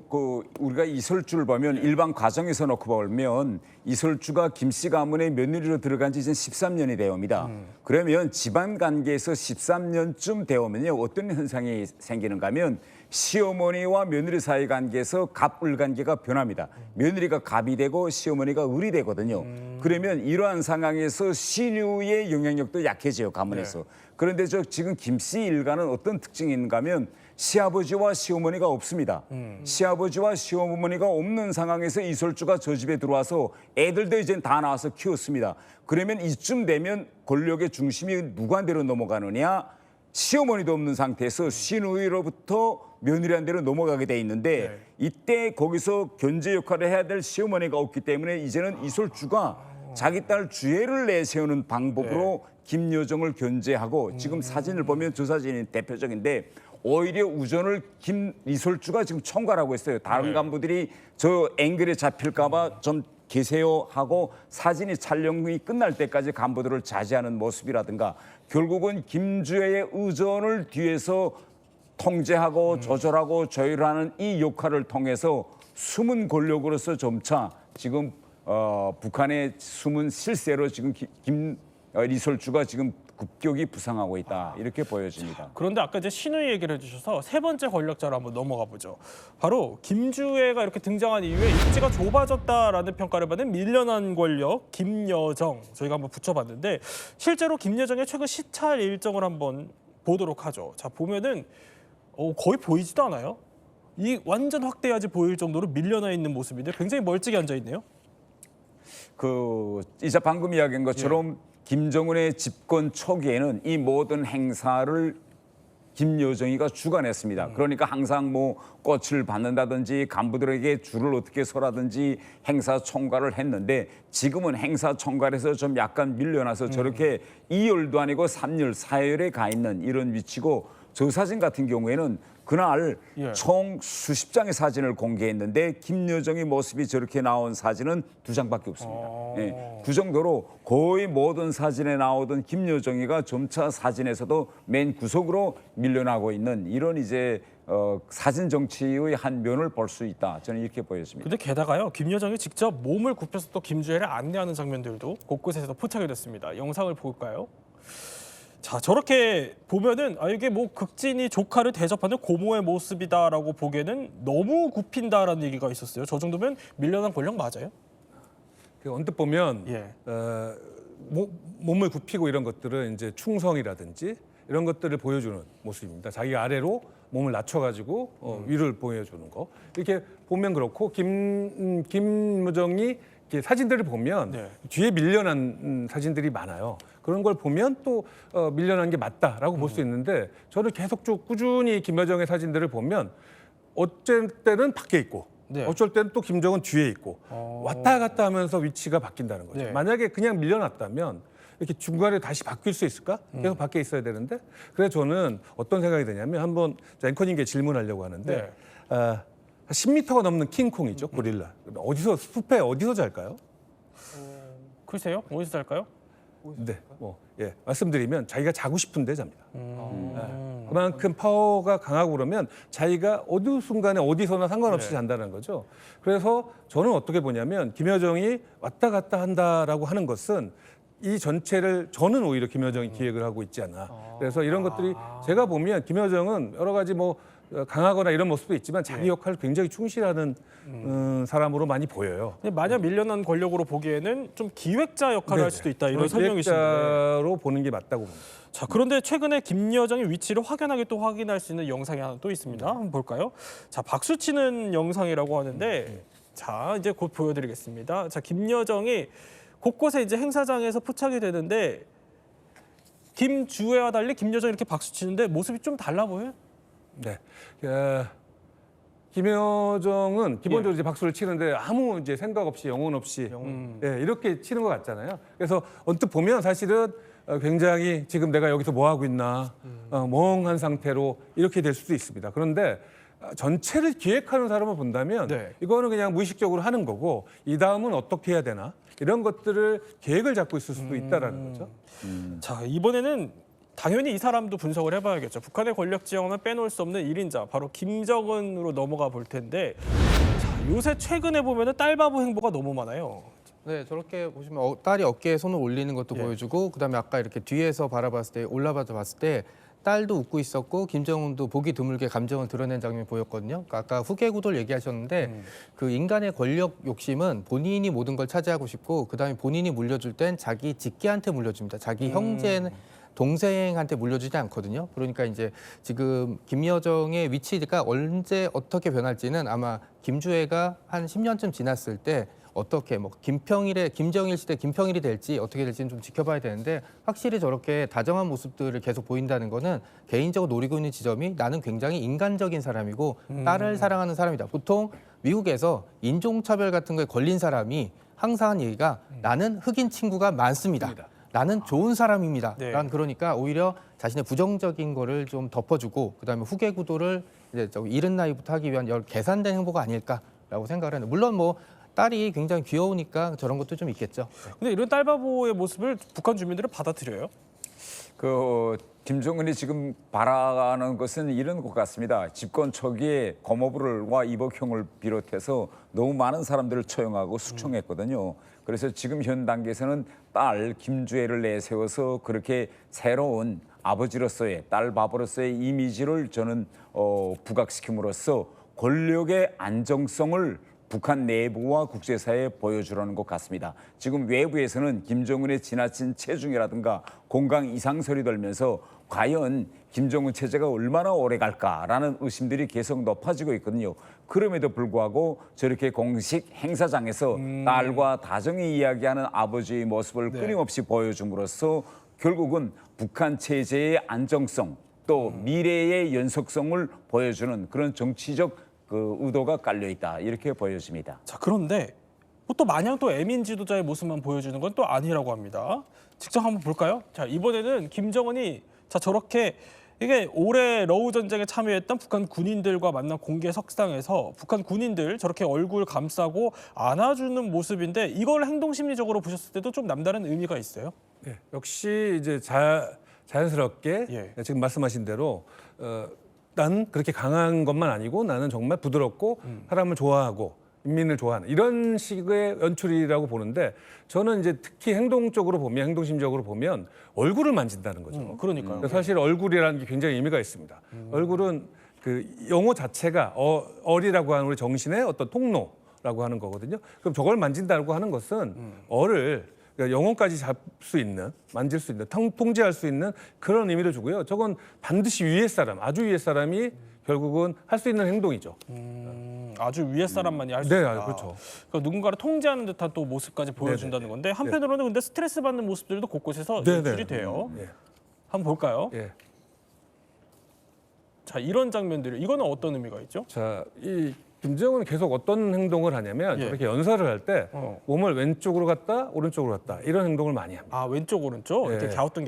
우리가 이설주를 보면 일반 가정에서 놓고 보면 이설주가 김씨 가문의 며느리로 들어간 지 이제 13년이 되옵니다. 그러면 집안 관계에서 13년쯤 되오면요 어떤 현상이 생기는가 하면 시어머니와 며느리 사이 관계에서 갑을 관계가 변합니다. 며느리가 갑이 되고 시어머니가 을이 되거든요. 그러면 이러한 상황에서 신유의 영향력도 약해져요, 가문에서. 그런데 지금 김씨 일가는 어떤 특징이 있는가 하면 시아버지와 시어머니가 없습니다. 시아버지와 시어머니가 없는 상황에서 이설주가 저 집에 들어와서 애들도 이제 다 나와서 키웠습니다. 그러면 이쯤 되면 권력의 중심이 누구한테로 넘어가느냐? 시어머니도 없는 상태에서 신우이로부터 며느리한테로 넘어가게 돼 있는데 이때 거기서 견제 역할을 해야 될 시어머니가 없기 때문에 이제는 이설주가 자기 딸 주애를 내세우는 방법으로 김여정을 견제하고 지금 사진을 보면 저 사진이 대표적인데 오히려 우전을 이설주가 지금 총괄하고 있어요. 다른 간부들이 저 앵글에 잡힐까 봐 좀 계세요 하고 사진이 촬영이 끝날 때까지 간부들을 자제하는 모습이라든가 결국은 김주애의 의전을 뒤에서 통제하고 조절하고 조율하는 이 역할을 통해서 숨은 권력으로서 점차 지금 북한의 숨은 실세로 지금 이설주가 지금 급격히 부상하고 있다 이렇게 보여집니다. 그런데 아까 이제 신우이 얘기를 해주셔서 세 번째 권력자로 한번 넘어가 보죠. 바로 김주애가 이렇게 등장한 이후에 입지가 좁아졌다라는 평가를 받은 밀려난 권력 김여정 저희가 한번 붙여봤는데 실제로 김여정의 최근 시찰 일정을 한번 보도록 하죠. 자 보면은 거의 보이지도 않아요. 이 완전 확대해야지 보일 정도로 밀려나 있는 모습인데 굉장히 멀찍이 앉아 있네요. 이제 방금 이야기한 것처럼 김정은의 집권 초기에는 이 모든 행사를 김여정이가 주관했습니다. 그러니까 항상 뭐 꽃을 받는다든지 간부들에게 줄을 어떻게 서라든지 행사 총괄을 했는데 지금은 행사 총괄에서 좀 약간 밀려나서 저렇게 2열도 아니고 3열, 4열에 가 있는 이런 위치고 저 사진 같은 경우에는 그날 예. 총 수십 장의 사진을 공개했는데 김여정의 모습이 저렇게 나온 사진은 2장밖에 없습니다. 예, 그 정도로 거의 모든 사진에 나오던 김여정이가 점차 사진에서도 맨 구석으로 밀려나고 있는 이런 이제 사진 정치의 한 면을 볼 수 있다. 저는 이렇게 보여집니다. 근데 게다가요, 김여정이 직접 몸을 굽혀서 또 김주애를 안내하는 장면들도 곳곳에서 포착이 됐습니다. 영상을 볼까요? 자, 저렇게 보면은 이게 뭐 극진이 조카를 대접하는 고모의 모습이다라고 보기에는 너무 굽힌다라는 얘기가 있었어요. 저 정도면 밀려난 권력 맞아요? 언뜻 보면 예. 몸을 굽히고 이런 것들은 이제 충성이라든지 이런 것들을 보여주는 모습입니다. 자기 아래로 몸을 낮춰가지고 위를 보여주는 거. 이렇게 보면 그렇고 김여정이 사진들을 보면 네. 뒤에 밀려난 사진들이 많아요. 그런 걸 보면 또 밀려난 게 맞다라고 볼 수 있는데 저는 계속 쭉 꾸준히 김여정의 사진들을 보면 어쩔 때는 밖에 있고 네. 어쩔 때는 또 김정은 뒤에 있고 왔다 갔다 하면서 위치가 바뀐다는 거죠. 네. 만약에 그냥 밀려났다면 이렇게 중간에 다시 바뀔 수 있을까? 계속 밖에 있어야 되는데 그래서 저는 어떤 생각이 드냐면 한번 앵커님께 질문하려고 하는데 네. 10m가 넘는 킹콩이죠, 고릴라. 어디서 숲에 어디서 잘까요? 글쎄요, 어디서 살까요? 네, 말씀드리면 자기가 자고 싶은데 잡니다. 그만큼 파워가 강하고 그러면 자기가 어느 순간에 어디서나 상관없이 네. 잔다는 거죠. 그래서 저는 어떻게 보냐면 김여정이 왔다 갔다 한다라고 하는 것은 이 전체를 저는 오히려 김여정이 기획을 하고 있지 않아. 그래서 이런 것들이 제가 보면 김여정은 여러 가지 뭐 강하거나 이런 모습도 있지만 자기 역할을 굉장히 충실하는 사람으로 많이 보여요. 근데 만약 밀려난 권력으로 보기에는 좀 기획자 역할을 네네. 할 수도 있다 이런 저는 설명이신데. 기획자로 보는 게 맞다고 봅니다. 자, 그런데 최근에 김여정의 위치를 확연하게 또 확인할 수 있는 영상이 하나 또 있습니다. 한번 볼까요? 자, 박수 치는 영상이라고 하는데 자, 이제 곧 보여드리겠습니다. 자, 김여정이 곳곳에 이제 행사장에서 포착이 되는데 김주애와 달리 김여정이 이렇게 박수 치는데 모습이 좀 달라 보여요? 네. 김여정은 기본적으로 이제 박수를 치는데 아무 이제 생각 없이 영혼 없이 이렇게 치는 것 같잖아요. 그래서 언뜻 보면 사실은 굉장히 지금 내가 여기서 뭐 하고 있나 멍한 상태로 이렇게 될 수도 있습니다. 그런데 전체를 기획하는 사람을 본다면 네. 이거는 그냥 무의식적으로 하는 거고 이 다음은 어떻게 해야 되나 이런 것들을 계획을 잡고 있을 수도 있다라는 거죠. 자, 이번에는 당연히 이 사람도 분석을 해봐야겠죠. 북한의 권력 지형하면 빼놓을 수 없는 1인자, 바로 김정은으로 넘어가 볼 텐데 자, 요새 최근에 보면은 딸바보 행보가 너무 많아요. 네, 저렇게 보시면 딸이 어깨에 손을 올리는 것도 보여주고 그다음에 아까 이렇게 뒤에서 바라봤을 때 올라봐서 봤을 때 딸도 웃고 있었고 김정은도 보기 드물게 감정을 드러낸 장면이 보였거든요. 그러니까 아까 후계구도를 얘기하셨는데 그 인간의 권력 욕심은 본인이 모든 걸 차지하고 싶고 그다음에 본인이 물려줄 땐 자기 직계한테 물려줍니다. 자기 형제는 동생한테 물려주지 않거든요. 그러니까 이제 지금 김여정의 위치가 언제 어떻게 변할지는 아마 김주애가 한 10년쯤 지났을 때 어떻게 뭐 김정일 시대 김평일이 될지 어떻게 될지는 좀 지켜봐야 되는데 확실히 저렇게 다정한 모습들을 계속 보인다는 거는 개인적으로 노리고 있는 지점이 나는 굉장히 인간적인 사람이고 딸을 사랑하는 사람이다. 보통 미국에서 인종차별 같은 거에 걸린 사람이 항상 하는 얘기가 나는 흑인 친구가 많습니다. 나는 좋은 사람입니다. 네. 그러니까 오히려 자신의 부정적인 거를 좀 덮어주고 그다음에 후계 구도를 이제 이른 나이부터 하기 위한 계산된 행보가 아닐까라고 생각을 하는데 물론 뭐 딸이 굉장히 귀여우니까 저런 것도 좀 있겠죠. 근데 이런 딸바보의 모습을 북한 주민들은 받아들여요? 김정은이 지금 바라는 것은 이런 것 같습니다. 집권 초기에 고모부를과 이복형을 비롯해서 너무 많은 사람들을 처형하고 숙청했거든요. 그래서 지금 현 단계에서는 딸 김주애를 내세워서 그렇게 새로운 아버지로서의 딸 바보로서의 이미지를 저는 부각시킴으로써 권력의 안정성을 북한 내부와 국제사회에 보여주려는 것 같습니다. 지금 외부에서는 김정은의 지나친 체중이라든가 건강 이상설이 돌면서 과연 김정은 체제가 얼마나 오래 갈까라는 의심들이 계속 높아지고 있거든요. 그럼에도 불구하고 저렇게 공식 행사장에서 딸과 다정히 이야기하는 아버지의 모습을 끊임없이 보여줌으로써 결국은 북한 체제의 안정성 또 미래의 연속성을 보여주는 그런 정치적 의도가 깔려 있다 이렇게 보여집니다. 자, 그런데 또 마냥 또 애민 지도자의 모습만 보여주는 건 또 아니라고 합니다. 직접 한번 볼까요? 자, 이번에는 김정은이 자 저렇게 이게 올해 러우 전쟁에 참여했던 북한 군인들과 만난 공개 석상에서 북한 군인들 저렇게 얼굴 감싸고 안아주는 모습인데 이걸 행동 심리적으로 보셨을 때도 좀 남다른 의미가 있어요? 네, 역시 이제 자연스럽게 지금 말씀하신 대로 난 그렇게 강한 것만 아니고 나는 정말 부드럽고 사람을 좋아하고 인민을 좋아하는 이런 식의 연출이라고 보는데 저는 이제 특히 행동적으로 보면 행동심적으로 보면 얼굴을 만진다는 거죠. 그러니까요. 사실 얼굴이라는 게 굉장히 의미가 있습니다. 얼굴은 그 용어 자체가 얼이라고 하는 우리 정신의 어떤 통로라고 하는 거거든요. 그럼 저걸 만진다고 하는 것은 얼을 그러니까 영혼까지 잡을 수 있는, 만질 수 있는, 통제할 수 있는 그런 의미를 주고요. 저건 반드시 위의 사람, 아주 위의 사람이 결국은 할 수 있는 행동이죠. 아주 위에 사람만이 할 수 네, 있다. 그렇죠. 그러니까 누군가를 통제하는 듯한 또 모습까지 보여준다는 건데 한편으로는 근데 스트레스 받는 모습들도 곳곳에서 연출이 돼요. 한번 볼까요? 자, 이런 장면들 이거는 어떤 의미가 있죠? 자, 이 김정은은 계속 어떤 행동을 하냐면 이렇게 연설을 할 때 몸을 왼쪽으로 갔다 오른쪽으로 갔다 이런 행동을 많이 합니다. 아, 왼쪽 오른쪽 이렇게 갸우뚱.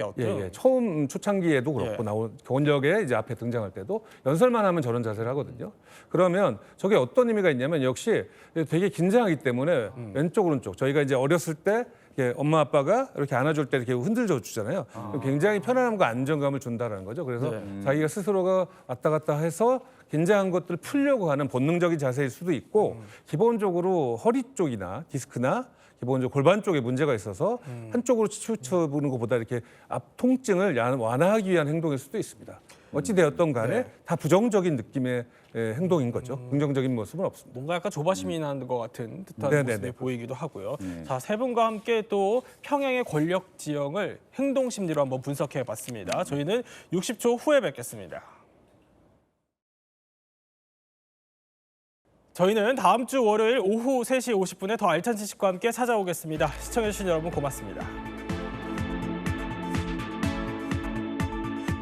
처음 초창기에도 그렇고 나온 권력에 이제 앞에 등장할 때도 연설만 하면 저런 자세를 하거든요. 그러면 저게 어떤 의미가 있냐면 역시 되게 긴장하기 때문에 왼쪽 오른쪽 저희가 이제 어렸을 때 엄마 아빠가 이렇게 안아줄 때 이렇게 흔들어 주잖아요. 굉장히 편안함과 안정감을 준다는 거죠. 그래서 자기가 스스로가 왔다 갔다 해서 긴장한 것들을 풀려고 하는 본능적인 자세일 수도 있고 기본적으로 허리 쪽이나 디스크나 기본적으로 골반 쪽에 문제가 있어서 한쪽으로 치우쳐보는 것보다 이렇게 앞 통증을 완화하기 위한 행동일 수도 있습니다. 어찌되었던 간에 다 부정적인 느낌의 행동인 거죠. 긍정적인 모습은 없습니다. 뭔가 약간 조바심이 나는 것 같은 듯한 모습이 보이기도 하고요. 자, 세 분과 함께 또 평양의 권력 지형을 행동 심리로 한번 분석해 봤습니다. 저희는 60초 후에 뵙겠습니다. 저희는 다음 주 월요일 오후 3시 50분에 더 알찬 지식과 함께 찾아오겠습니다. 시청해주신 여러분 고맙습니다.